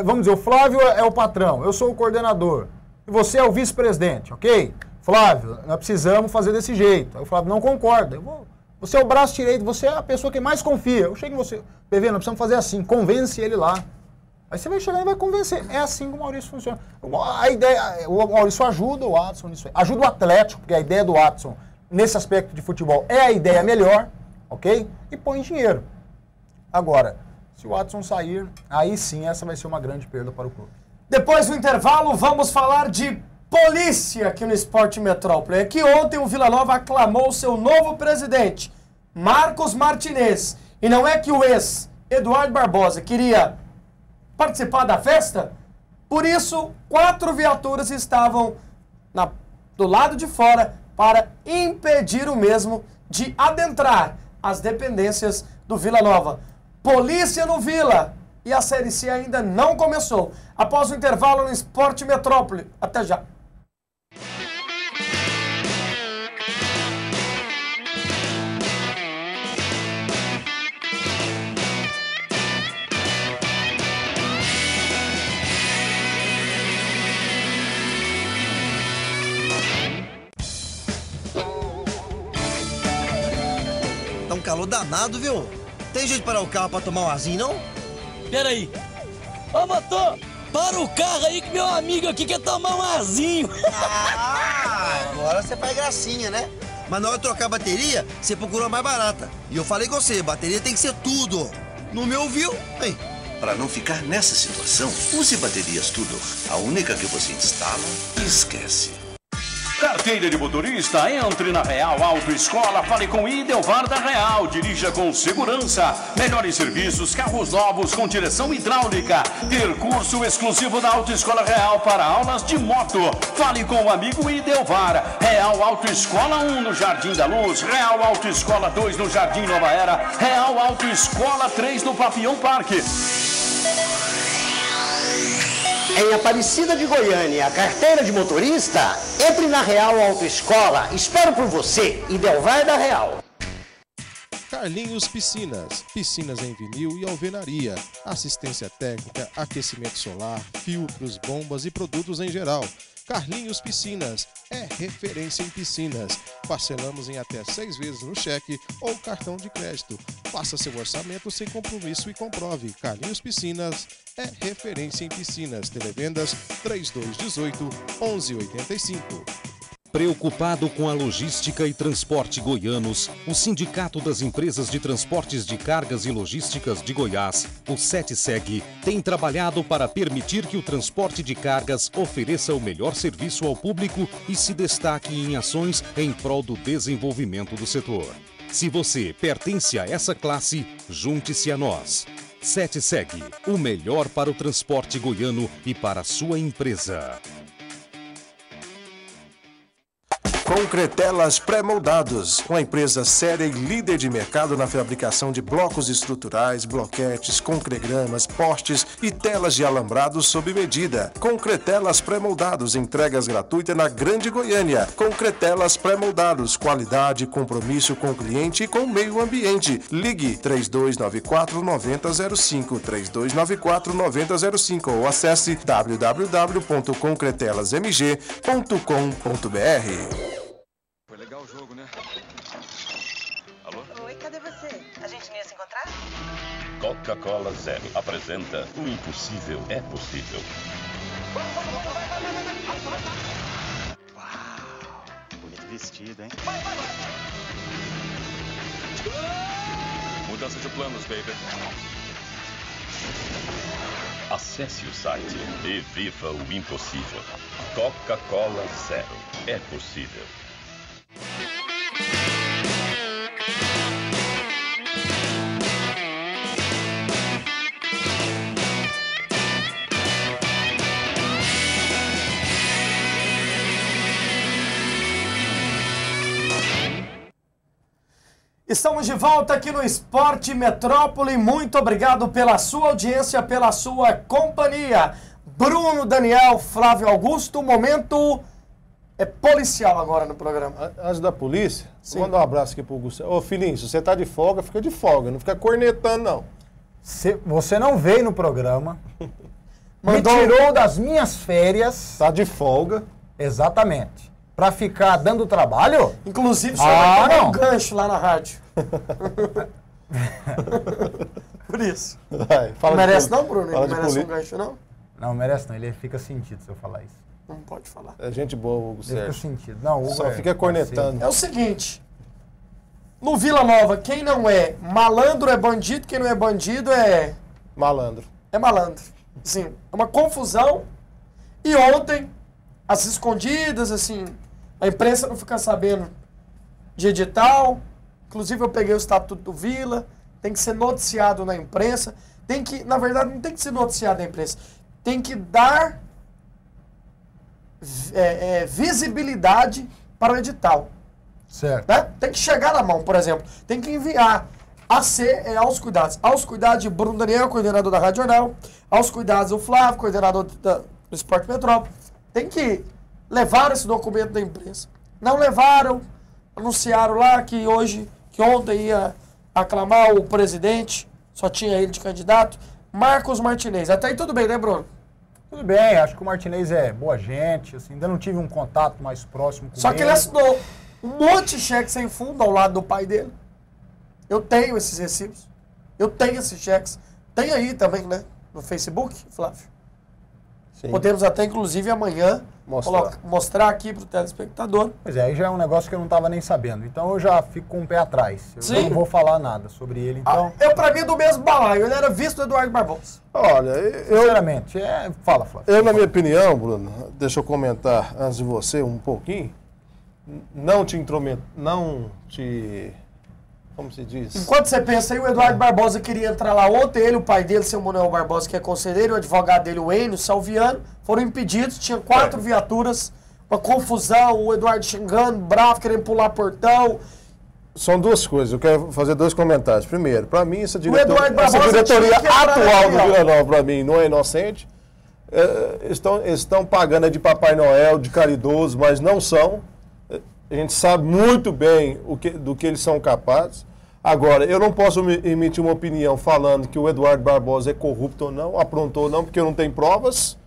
vamos dizer, o Flávio é o patrão, eu sou o coordenador. E você é o vice-presidente, ok? Flávio, nós precisamos fazer desse jeito. Aí o Flávio não concorda. Você é o braço direito, você é a pessoa que mais confia. Eu chego em você, PV, nós precisamos fazer assim, convence ele lá. Aí você vai chegar e vai convencer. É assim que o Maurício funciona. A ideia, o Maurício ajuda o Watson nisso aí. Ajuda o Atlético, porque a ideia do Watson, nesse aspecto de futebol, é a ideia melhor, ok? E põe dinheiro. Agora, se o Watson sair, aí sim, essa vai ser uma grande perda para o clube. Depois do intervalo, vamos falar de polícia aqui no Esporte Metrópole. É que ontem o Vila Nova aclamou seu novo presidente, Marcos Martinez. E não é que o ex-Eduardo Barbosa queria participar da festa? Por isso, 4 viaturas estavam do lado de fora para impedir o mesmo de adentrar as dependências do Vila Nova. Polícia no Vila! E a Série C ainda não começou. Após o intervalo no Esporte Metrópole. Até já. Tá um calor danado, viu? Tem jeito de parar o carro pra tomar um arzinho, não? Pera aí. Ô, motor, para o carro aí que meu amigo aqui quer tomar um arzinho. Ah, agora você faz gracinha, né? Mas na hora de trocar a bateria, você procurou a mais barata. E eu falei com você, bateria tem que ser tudo. Não me ouviu? Aí. Para não ficar nessa situação, use baterias Tudor. A única que você instala e esquece. Carteira de motorista, entre na Real Autoescola, fale com Idelvar da Real, dirija com segurança, melhores serviços, carros novos com direção hidráulica, ter curso exclusivo da Autoescola Real para aulas de moto, fale com o amigo Idelvar. Real Autoescola 1 no Jardim da Luz, Real Autoescola 2 no Jardim Nova Era, Real Autoescola 3 no Papião Parque. Em Aparecida de Goiânia, a carteira de motorista, entre na Real Autoescola. Espero por você, Idelvar da Real. Carlinhos Piscinas, piscinas em vinil e alvenaria, assistência técnica, aquecimento solar, filtros, bombas e produtos em geral. Carlinhos Piscinas é referência em piscinas. Parcelamos em até 6 vezes no cheque ou cartão de crédito. Faça seu orçamento sem compromisso e comprove. Carlinhos Piscinas é referência em piscinas. Televendas 3218-1185. Preocupado com a logística e transporte goianos, o Sindicato das Empresas de Transportes de Cargas e Logísticas de Goiás, o SETSEG, tem trabalhado para permitir que o transporte de cargas ofereça o melhor serviço ao público e se destaque em ações em prol do desenvolvimento do setor. Se você pertence a essa classe, junte-se a nós. SETSEG, o melhor para o transporte goiano e para a sua empresa. Concretelas Pré-Moldados, uma empresa séria e líder de mercado na fabricação de blocos estruturais, bloquetes, concregramas, postes e telas de alambrado sob medida. Concretelas Pré-Moldados, entregas gratuitas na Grande Goiânia. Concretelas Pré-Moldados, qualidade, compromisso com o cliente e com o meio ambiente. Ligue 3294-9005, 3294-9005 ou acesse www.concretelasmg.com.br. Legal o jogo, né? Alô? Oi, cadê você? A gente não ia se encontrar? Coca-Cola Zero apresenta O Impossível é Possível. Uau, bonito vestido, hein? Mudança de planos, baby. Acesse o site e viva o impossível. Coca-Cola Zero. É possível. Estamos de volta aqui no Esporte Metrópole. Muito obrigado pela sua audiência, pela sua companhia. Bruno, Daniel, Flávio Augusto, momento policial agora no programa. Antes da polícia, vou mandar um abraço aqui pro Gustavo. Ô, filhinho, se você tá de folga, fica de folga. Não fica cornetando, não. Você não veio no programa. Me tirou das minhas férias. Tá de folga. Exatamente. Pra ficar dando trabalho? Inclusive, você vai tomar um gancho lá na rádio. Por isso. Não merece não, Bruno? Não merece um gancho, não? Não, merece não. Ele fica sentido se eu falar isso. Não pode falar. É gente boa, o Hugo Sérgio. Fica sentido. Não, o Hugo só fica cornetando. É o seguinte. No Vila Nova, quem não é malandro é bandido, quem não é bandido é... Malandro. É malandro. Sim, é uma confusão. E ontem, as escondidas, assim, a imprensa não fica sabendo de edital. Inclusive, eu peguei o Estatuto do Vila. Tem que ser noticiado na imprensa. Tem que, na verdade, não tem que ser noticiado na imprensa. Tem que dar visibilidade para o edital. Certo. Né? Tem que chegar na mão, por exemplo. Tem que enviar aos cuidados. Aos cuidados de Bruno Daniel, coordenador da Rádio Jornal. Aos cuidados do Flávio, coordenador do Esporte Metrópole. Tem que levar esse documento da imprensa. Não levaram, anunciaram lá que ontem ia aclamar o presidente, só tinha ele de candidato, Marcos Martinez. Até aí tudo bem, né, Bruno? Tudo bem, acho que o Martinez é boa gente, assim, ainda não tive um contato mais próximo com ele. Só que ele assinou um monte de cheque sem fundo ao lado do pai dele. Eu tenho esses recibos. Eu tenho esses cheques. Tem aí também, né? No Facebook, Flávio. Sim. Podemos até, inclusive, amanhã mostrar aqui para o telespectador. Pois é, aí já é um negócio que eu não estava nem sabendo. Então eu já fico com o pé atrás. Eu não vou falar nada sobre ele. Então... para mim, do mesmo balaio. Ele era visto do Eduardo Barbosa. Olha, sinceramente, fala, Flávio. Eu, na minha opinião, Bruno, deixa eu comentar antes de você um pouquinho. Não te como se diz? Enquanto você pensa aí, o Eduardo Barbosa queria entrar lá ontem, ele, o pai dele, seu Manuel Barbosa, que é conselheiro, o advogado dele, o Enio Salviano, foram impedidos, tinha 4 viaturas, uma confusão, o Eduardo xingando, bravo, querendo pular portão. São duas coisas, eu quero fazer 2 comentários. Primeiro, para mim, essa diretoria atual do Vila Nova, para mim, não é inocente. Estão pagando de Papai Noel, de caridoso, mas não são. A gente sabe muito bem do que eles são capazes. Agora, eu não posso emitir uma opinião falando que o Eduardo Barbosa é corrupto ou não, aprontou ou não, porque eu não tenho provas.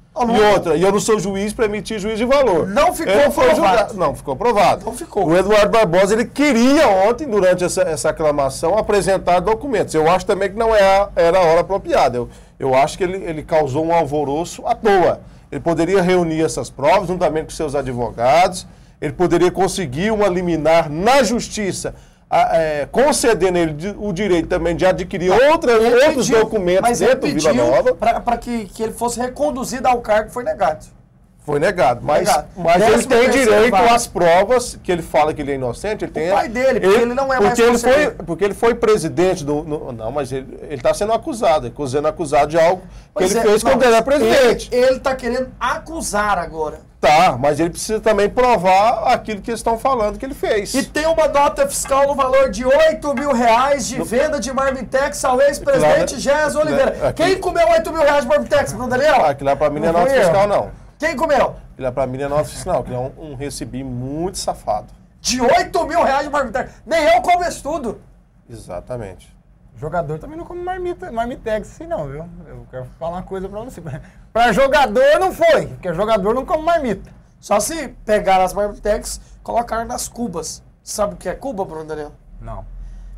E eu não sou juiz para emitir juízo de valor. Não ficou provado. Não ficou provado. Não ficou. O Eduardo Barbosa, ele queria ontem, durante essa aclamação, apresentar documentos. Eu acho também que não era a hora apropriada. Eu acho que ele causou um alvoroço à toa. Ele poderia reunir essas provas, juntamente com seus advogados. Ele poderia conseguir uma liminar na justiça, concedendo ele o direito também de adquirir outros documentos dentro do Vila Nova. Para que ele fosse reconduzido ao cargo, foi negado. Foi negado, mas ele tem direito às provas, que ele fala que ele é inocente. Ele tem o pai dele, porque ele não é mais conselheiro. Porque ele foi presidente não, mas ele está sendo acusado, acusado de algo que ele fez quando ele era presidente. Ele está querendo acusar agora. Tá, mas ele precisa também provar aquilo que eles estão falando que ele fez. E tem uma nota fiscal no valor de R$8 mil de venda de Marmitex ao ex-presidente Gés Oliveira. Quem comeu R$8 mil de Marmitex, Bruno Daniel? Aquilo lá pra mim não é nota fiscal, não. Quem comeu? Aquilo lá pra mim não é nota fiscal, aquilo é um recibinho muito safado. De R$8 mil de Marmitex? Nem eu como isso tudo. Exatamente. Jogador também não come Marmitex assim não, viu? Eu quero falar uma coisa pra você. Pra jogador não foi, porque jogador não come marmita. Só se pegar as Marmitex, colocar nas cubas. Sabe o que é cuba, Bruno Daniel? Não.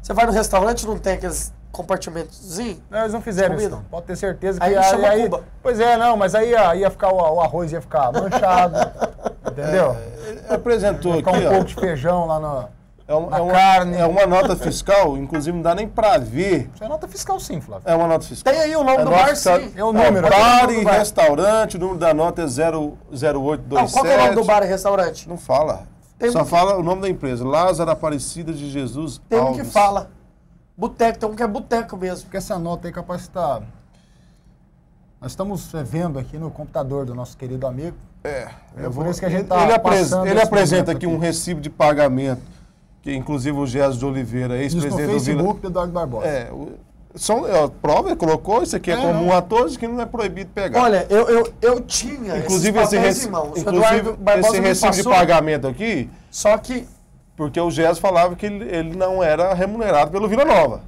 Você vai no restaurante, não tem aqueles compartimentozinhos? Não, eles não fizeram isso, não. Pode ter certeza que... Aí chama cuba. Pois é, não, mas aí ia ficar o arroz ia ficar manchado, entendeu? Apresentou aqui, um pouco de feijão lá na carne. É uma nota fiscal, inclusive não dá nem pra ver. Isso é nota fiscal sim, Flávio. É uma nota fiscal. Tem aí o nome do bar, sim. É o número. Bar e restaurante, o número da nota é 00827. Não, qual é o nome do bar e restaurante? Não fala. Só fala o nome da empresa. Lázaro Aparecida de Jesus Tem Alves. um que fala. Boteco, tem um que é boteco mesmo. Porque essa nota aí capaz de estar... Nós estamos vendo aqui no computador do nosso querido amigo. Por isso que a gente ele apresenta aqui um recibo de pagamento, que inclusive o Gés de Oliveira, ex-presidente do Vila... no Facebook do Eduardo Barbosa. Prova, ele colocou, isso aqui é comum a todos, que não é proibido pegar. Olha, eu tinha inclusive esse recibo de pagamento aqui... Só que... Porque o Gés falava que ele não era remunerado pelo Vila Nova.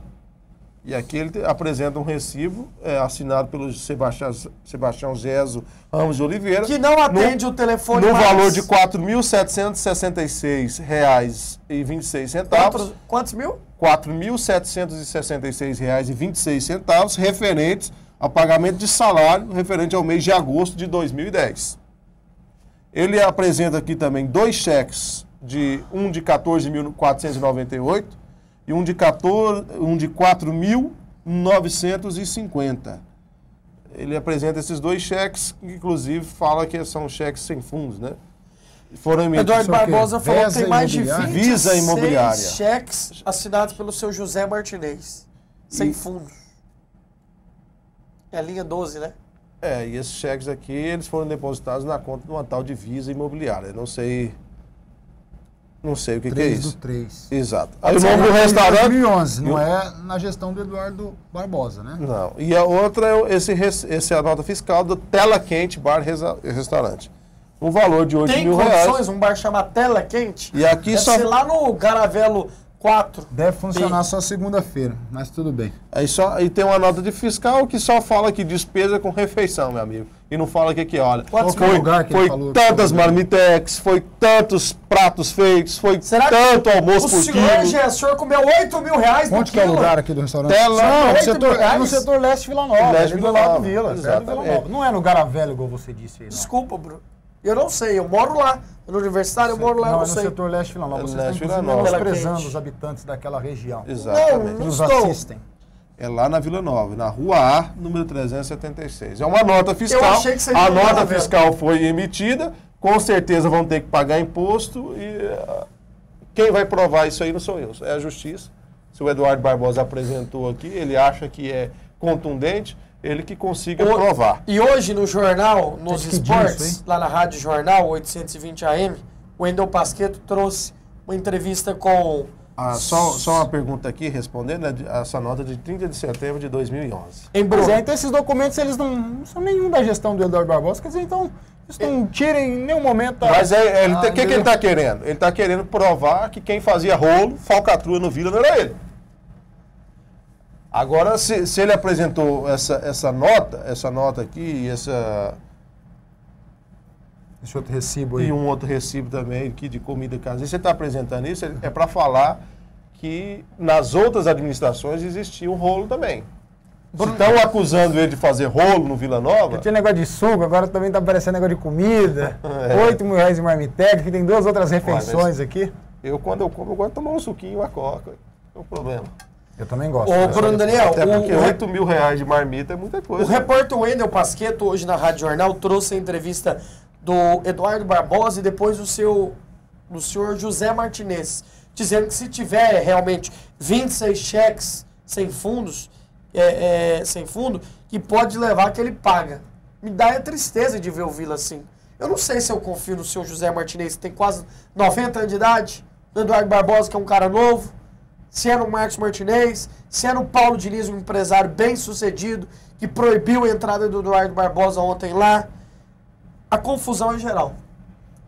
E aqui ele apresenta um recibo assinado pelo Sebastião Gesso Ramos de Oliveira. Que não atende o telefone no mais. valor de R$ 4.766,26. Quantos mil? R$ 4.766,26, referentes ao pagamento de salário referente ao mês de agosto de 2010. Ele apresenta aqui também 2 cheques, um de 14.498 e um de 4.950. Ele apresenta esses 2 cheques, que inclusive fala que são cheques sem fundos, né? Foram emitidos. Eduardo Barbosa falou que tem mais de 26 cheques assinados pelo seu José Martinez, sem fundos. É a linha 12, né? E esses cheques aqui, eles foram depositados na conta de uma tal de Visa Imobiliária. Não sei o que é isso. 3/3. Exato. Aí o nome do restaurante... 2011, não é na gestão do Eduardo Barbosa, né? Não. E a outra é a nota fiscal do Tela Quente Bar e Restaurante. Um valor de R$8.000. Tem condições, um bar chama Tela Quente? E aqui deve só... ser lá no Garavelo 4. Deve funcionar só segunda-feira, mas tudo bem. Aí tem uma nota de fiscal que só fala que despesa com refeição, meu amigo. E não fala que olha, foi tantas marmitex, foi tantos pratos feitos, foi tanto almoço por quilo. O senhor comeu R$8.000 Onde que é o lugar aqui do restaurante? No setor leste Vila Nova. Do lado do Vila. Não é no Garavelho, igual você disse aí. Desculpa, Bruno. Eu não sei, eu moro lá. No universitário eu moro lá, eu não sei. Não, é no setor leste Vila Nova. Você está menosprezando os habitantes daquela região. Exatamente. Não nos assistem. É lá na Vila Nova, na Rua A, número 376. É uma nota fiscal. Eu achei que você a nota fiscal foi emitida, com certeza vão ter que pagar imposto e quem vai provar isso aí não sou eu, é a Justiça. Se o Eduardo Barbosa apresentou aqui, ele acha que é contundente, ele que consiga provar. E hoje no jornal, nos esportes, lá na Rádio Jornal 820 AM, o Wendel Pasquetto trouxe uma entrevista com... Só uma pergunta aqui, respondendo, essa nota de 30 de setembro de 2011. Pois então esses documentos, eles não são nenhum da gestão do Eduardo Barbosa, quer dizer, então, eles não tirem em nenhum momento... Mas o que ele está querendo? Ele está querendo provar que quem fazia rolo, falcatrua no Vila, não era ele. Agora, se ele apresentou essa nota aqui, esse outro recibo aí. E um outro recibo também aqui de comida caseira. Você está apresentando isso, é para falar que nas outras administrações existia um rolo também. Se estão acusando ele de fazer rolo no Vila Nova... Tinha negócio de suco, agora também está aparecendo negócio de comida. R$8.000 de marmitex, que tem 2 outras refeições aqui. Quando eu como, eu gosto de tomar um suquinho e uma coca. Não é o problema. Eu também gosto. Ô, Bruno Daniel, até porque R$8.000 de marmita é muita coisa. O repórter Wendel Pasquetto, hoje na Rádio Jornal, trouxe a entrevista do Eduardo Barbosa e depois do senhor José Martinez, dizendo que se tiver realmente 26 cheques sem fundos, que pode levar que ele paga. Me dá tristeza de ver o Vila assim. Eu não sei se eu confio no senhor José Martinez, que tem quase 90 anos de idade, no Eduardo Barbosa, que é um cara novo, se é no Marcos Martinez, se é no Paulo Diniz, um empresário bem sucedido, que proibiu a entrada do Eduardo Barbosa ontem lá. A confusão em geral.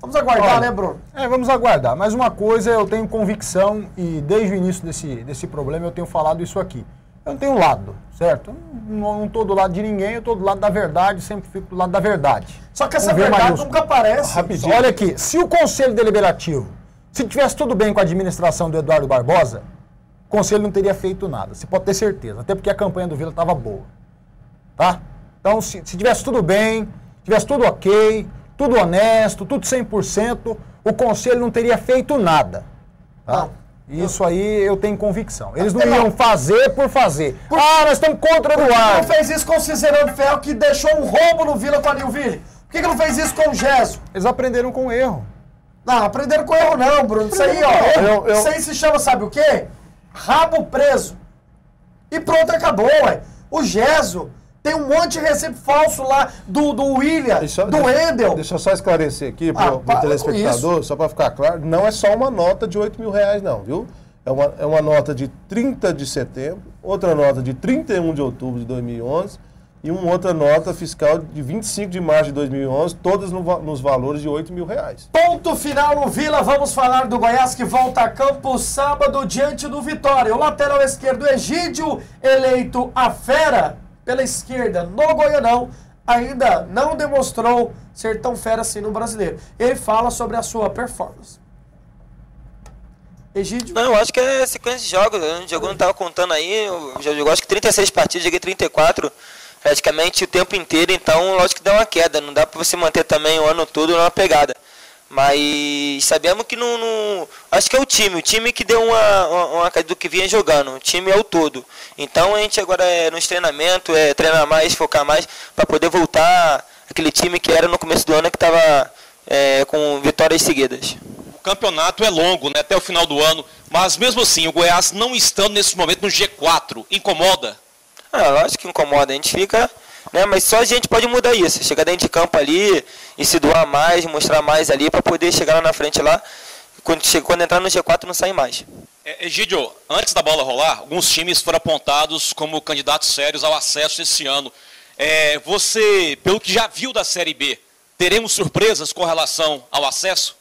Vamos aguardar, né, Bruno? Vamos aguardar. Mas uma coisa, eu tenho convicção, e desde o início desse problema eu tenho falado isso aqui. Eu não tenho lado, certo? Não estou do lado de ninguém, eu estou do lado da verdade, sempre fico do lado da verdade. Só que essa verdade nunca aparece. Rapidinho. Olha aqui, se o Conselho Deliberativo, se tivesse tudo bem com a administração do Eduardo Barbosa, o Conselho não teria feito nada, você pode ter certeza. Até porque a campanha do Vila estava boa. Tá? Então, se tivesse tudo bem... tivesse tudo ok, tudo honesto, tudo 100%, o Conselho não teria feito nada. Tá? Isso aí eu tenho convicção. Eles não iam fazer por fazer. Nós estamos contra o Eduardo. Por que não fez isso com o Cicerone Ferro, que deixou um rombo no Vila com a Nilville? Por que não fez isso com o Gesso? Eles aprenderam com o erro. Não, aprenderam com o erro não, Bruno. Isso aí, ó. Isso aí se chama, sabe o quê? Rabo preso. E pronto, acabou, ué. O Gesso... tem um monte de recibo falso lá do William, do Wendel. Deixa eu só esclarecer aqui para o telespectador, só para ficar claro, não é só uma nota de R$8.000 não, viu? É uma nota de 30 de setembro, outra nota de 31 de outubro de 2011, e uma outra nota fiscal de 25 de março de 2011, todas nos valores de R$8 mil. Ponto final no Vila. Vamos falar do Goiás que volta a campo sábado diante do Vitória. O lateral esquerdo Egídio, eleito a fera pela esquerda no Goianão, ainda não demonstrou ser tão fera assim no Brasileiro. Ele fala sobre a sua performance. Egídio? Não, eu acho que é sequência de jogos. O Diego não estava contando aí. Eu acho que 36 partidas, joguei 34 praticamente o tempo inteiro. Então, lógico que dá uma queda. Não dá para você manter também o ano todo numa pegada. Mas sabemos que não. Acho que é o time que deu uma do que vinha jogando. O time é o todo. Então a gente agora nos treinamentos, treinar mais, focar mais, para poder voltar aquele time que era no começo do ano, que estava com vitórias seguidas. O campeonato é longo, né, até o final do ano, mas mesmo assim, o Goiás não estando nesse momento no G4, incomoda? Lógico que incomoda, a gente fica, né, mas só a gente pode mudar isso, chegar dentro de campo ali e se doar mais, mostrar mais ali para poder chegar lá na frente lá, quando entrar no G4 não sair mais. Egídio, antes da bola rolar, alguns times foram apontados como candidatos sérios ao acesso esse ano. Você, pelo que já viu da Série B, teremos surpresas com relação ao acesso?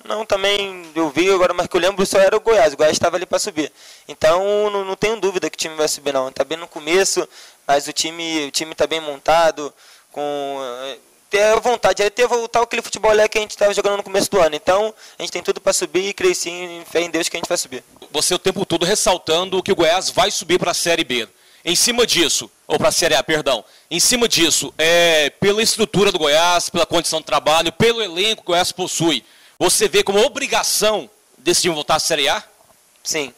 Não, também eu vi agora, mas que eu lembro só era o Goiás estava ali para subir. Então não tenho dúvida que o time vai subir não. Está bem no começo, mas o time está bem montado, com ter vontade, ter voltar aquele futebol que a gente estava jogando no começo do ano. Então a gente tem tudo para subir e crescer em fé em Deus que a gente vai subir. Você o tempo todo ressaltando que o Goiás vai subir para a Série B. Em cima disso, ou para a Série A, perdão, em cima disso, pela estrutura do Goiás, pela condição de trabalho, pelo elenco que o Goiás possui, você vê como obrigação desse time voltar à Série A? Sim.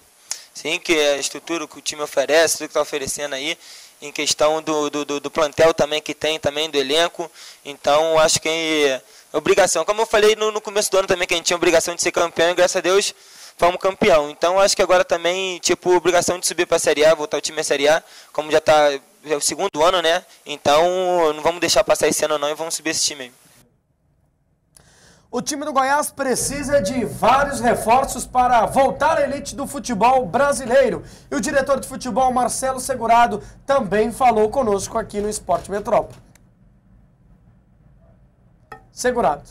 Sim, que a estrutura que o time oferece, tudo que está oferecendo aí, em questão do plantel também que tem, também do elenco. Então, acho que é obrigação. Como eu falei no começo do ano também, que a gente tinha obrigação de ser campeão, e graças a Deus fomos campeão. Então, acho que agora também, obrigação de subir para a Série A, voltar o time à Série A, como já é o segundo ano, né? Então, não vamos deixar passar esse ano não e vamos subir esse time aí. O time do Goiás precisa de vários reforços para voltar à elite do futebol brasileiro. E o diretor de futebol, Marcelo Segurado, também falou conosco aqui no Esporte Metrópole. Segurado.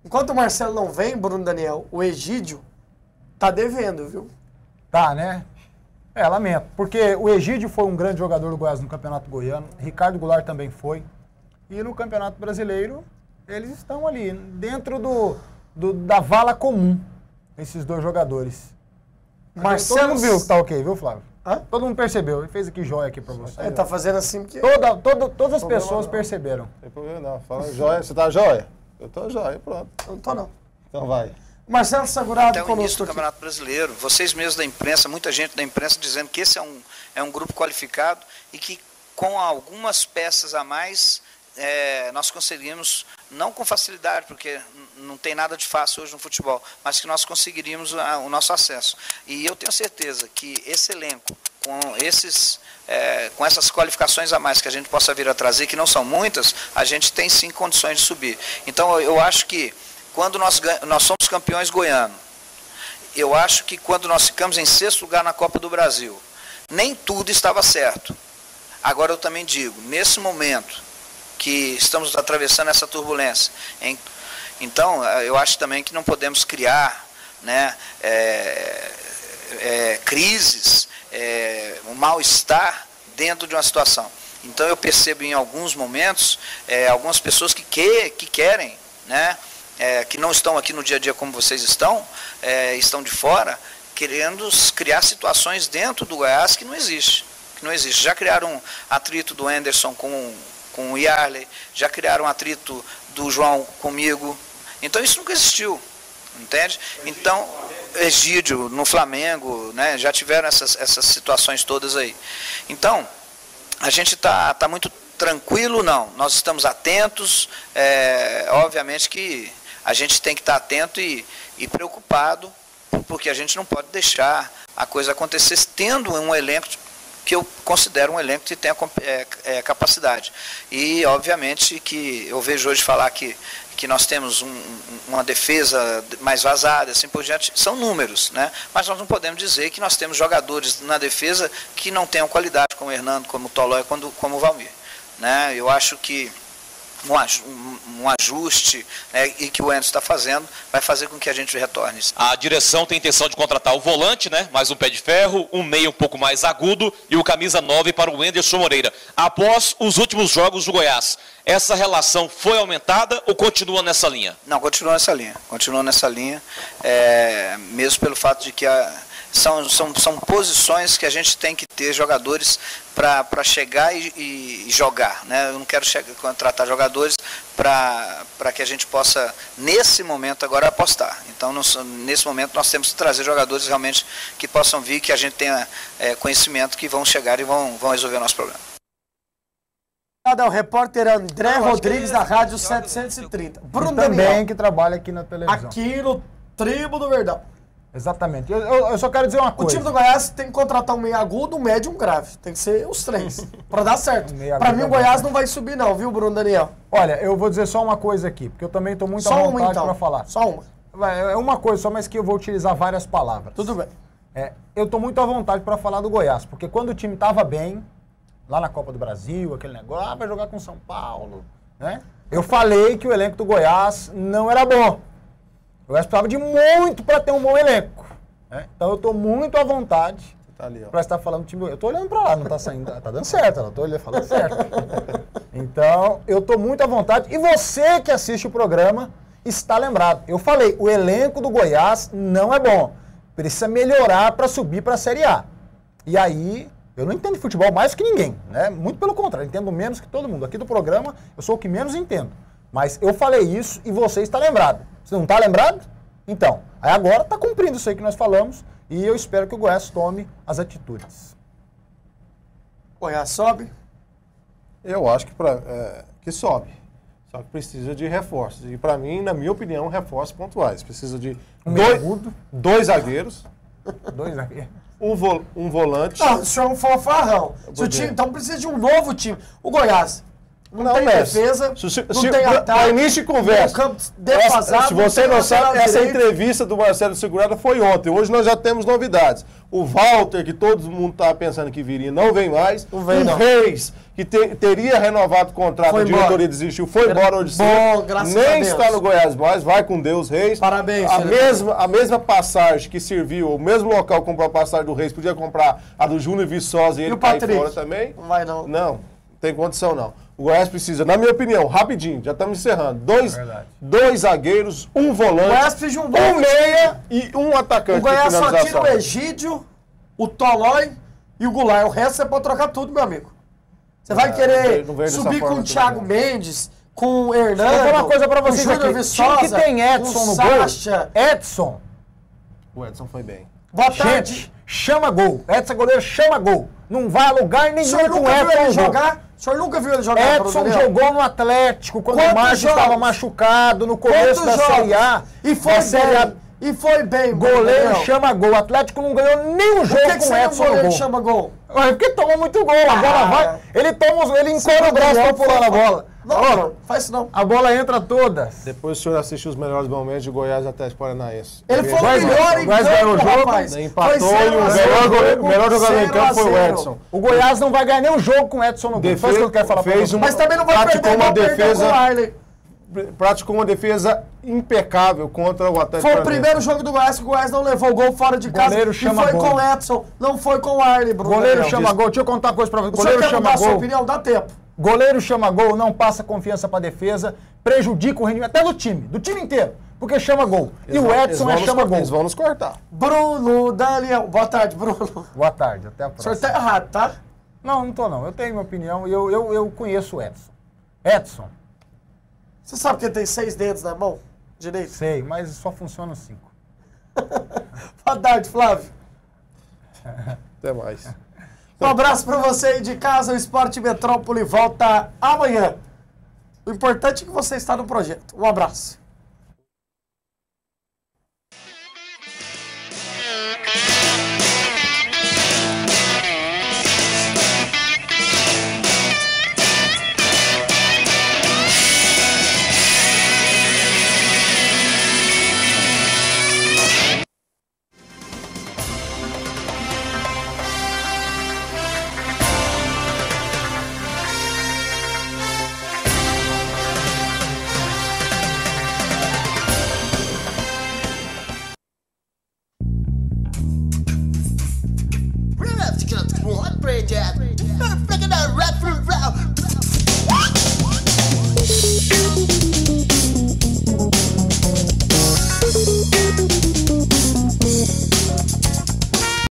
Enquanto o Marcelo não vem, Bruno Daniel, o Egídio tá devendo, viu? Tá, né? Lamento. Porque o Egídio foi um grande jogador do Goiás no Campeonato Goiano. Ricardo Goulart também foi. E no Campeonato Brasileiro, eles estão ali, dentro da vala comum, esses dois jogadores. Marcelo... Todo mundo viu que tá ok, viu, Flávio? Todo mundo percebeu. Ele fez aqui joia aqui pra você. Ele tá fazendo assim porque... Todas as pessoas perceberam. Não tem problema não. Fala joia. Você tá joia? Eu tô joia, pronto. Eu não tô não. Então vai. Marcelo Segurado até o início do Campeonato Brasileiro, vocês mesmos da imprensa, muita gente da imprensa dizendo que esse é um grupo qualificado e que com algumas peças a mais... nós conseguimos, não com facilidade, porque não tem nada de fácil hoje no futebol, mas que nós conseguiríamos o nosso acesso. E eu tenho certeza que esse elenco, com essas qualificações a mais que a gente possa vir a trazer, que não são muitas, a gente tem sim condições de subir. Então eu acho que quando nós somos campeões goianos, eu acho que quando nós ficamos em 6º lugar na Copa do Brasil, nem tudo estava certo. Agora eu também digo, nesse momento que estamos atravessando essa turbulência. Então, eu acho também que não podemos criar, né, crises, um mal-estar dentro de uma situação. Então, eu percebo em alguns momentos, algumas pessoas que querem, né, que não estão aqui no dia a dia como vocês estão de fora, querendo criar situações dentro do Goiás que não existe. Já criaram um atrito do Anderson com o Yarley, já criaram um atrito do João comigo. Então isso nunca existiu, entende? Então, Egídio no Flamengo, né, já tiveram essas situações todas aí. Então, a gente tá muito tranquilo, não. Nós estamos atentos, obviamente que a gente tem que estar atento e preocupado, porque a gente não pode deixar a coisa acontecer tendo um elenco que eu considero um elenco que tem a capacidade. E, obviamente, que eu vejo hoje falar que que nós temos uma defesa mais vazada, assim por diante, são números, né? Mas nós não podemos dizer que nós temos jogadores na defesa que não tenham qualidade, como o Hernando, como o Tolói, como o Valmir, né? Eu acho que um ajuste, né, e que o Enzo está fazendo vai fazer com que a gente retorne. A direção tem intenção de contratar o volante, né, mais um pé de ferro, um meio um pouco mais agudo e o camisa 9 para o Wenderson Moreira. Após os últimos jogos do Goiás, essa relação foi aumentada ou continua nessa linha? Não, continua nessa linha, mesmo pelo fato de que são posições que a gente tem que ter jogadores para chegar e jogar, né? Eu não quero contratar jogadores para que a gente possa, nesse momento agora, apostar. Então, nesse momento, nós temos que trazer jogadores realmente que possam vir, que a gente tenha conhecimento, que vão chegar e vão resolver o nosso problema. É o repórter André Rodrigues, da Rádio 730. Bruno também, Daniel, que trabalha aqui na televisão. aqui no Tribo do Verdão. Exatamente. Eu só quero dizer uma coisa. O time do Goiás tem que contratar um meio agudo, um médio e um grave. Tem que ser os três, pra dar certo. Pra mim o Goiás não vai subir não, viu, Bruno Daniel? Olha, eu vou dizer só uma coisa aqui, porque eu também estou muito à vontade para falar. Só uma. É uma coisa só, mas que eu vou utilizar várias palavras. Tudo bem. Eu estou muito à vontade para falar do Goiás, porque quando o time estava bem, lá na Copa do Brasil, aquele negócio, vai jogar com São Paulo, né? Eu falei que o elenco do Goiás não era bom. O Goiás precisava de muito para ter um bom elenco. Então eu estou muito à vontade para estar falando do time do Goiás. Eu estou olhando para lá, não está saindo, tá dando certo, eu estou falando certo. Então eu estou muito à vontade. E você que assiste o programa está lembrado. Eu falei, o elenco do Goiás não é bom. Precisa melhorar para subir para a Série A. E aí, eu não entendo de futebol mais que ninguém, né? Muito pelo contrário, entendo menos que todo mundo. Aqui do programa, eu sou o que menos entendo. Mas eu falei isso e você está lembrado. Você não está lembrado? Então, aí agora está cumprindo isso aí que nós falamos e eu espero que o Goiás tome as atitudes. O Goiás sobe? Eu acho que sobe. Só que precisa de reforços. E para mim, na minha opinião, reforços pontuais. Precisa de dois zagueiros. Dois zagueiros. Um volante. Não, o senhor é um fanfarrão. Então precisa de um novo time. O Goiás não tem defesa, não tem ataque, início de conversa. Campo defasado, se você não sabe, essa entrevista do Marcelo Segurado foi ontem. Hoje nós já temos novidades. O Walter, que todo mundo estava pensando que viria, não vem mais. Não vem, o Reis, que teria renovado o contrato, a diretoria desistiu, foi embora hoje cedo. Nem está no Goiás mais, vai com Deus, Reis. Parabéns. A mesma passagem que serviu, o mesmo local que comprou a passagem do Reis, podia comprar a do Júnior Viçosa e ele cair fora também. Não vai não. Não tem condição não. O Goiás precisa, na minha opinião, rapidinho, já estamos encerrando, dois zagueiros, um volante, o Goiás precisa de um meia e um atacante. O Goiás só tira o Egídio, o Tolói e o Goulart. O resto você pode trocar tudo, meu amigo. Você vai querer subir com o Thiago Mendes, com o Hernando, vou falar uma coisa pra vocês com o Júnior Viçosa, que tem Edson no gol. Edson. O Edson foi bem. Boa tarde. Gente, chama gol. Edson goleiro chama gol. Não vai a lugar nenhum com o Edson jogar. O senhor nunca viu ele jogar? Edson jogou no Atlético quando o Márcio estava machucado no começo da Série A. E foi bem. E foi bem. Goleiro chama gol. O Atlético não ganhou nenhum jogo com o Edson no gol. Chama gol? Porque toma muito gol. A bola vai. Ele encolhe o braço pra pular na bola. Não, faz isso não. A bola entra toda. Depois o senhor assiste os melhores momentos de Goiás até Paranaense. Ele foi o melhor em campo, rapaz. Empatou e o melhor jogador em campo foi o Edson. O Goiás não vai ganhar nenhum jogo com o Edson no gol. Foi isso que eu quero falar pra você. Mas também não vai perder uma defesa. Praticou uma defesa impecável contra o Atlético. Foi o primeiro jogo do Goiás que o Goiás não levou gol fora de casa. Goleiro chama e foi com o Edson, não foi com o Arley, Bruno. Goleiro chama gol. Deixa eu contar uma coisa pra você. Goleiro chama gol. Sua opinião, dá tempo. Goleiro chama gol, não passa confiança pra defesa, prejudica o rendimento até do time inteiro, porque chama gol. E o Edson chama gol. Eles vão nos cortar. Bruno Daniel. Boa tarde, Bruno. Boa tarde, até a próxima. O senhor tá errado, tá? Não tô não. Eu tenho minha opinião e eu conheço o Edson. Edson. Você sabe que ele tem 6 dedos na mão direita? Sei, mas só funciona 5. Boa tarde, Flávio. Até mais. Um abraço pra você aí de casa. O Esporte Metrópole volta amanhã. O importante é que você está no projeto. Um abraço. just want Bridget.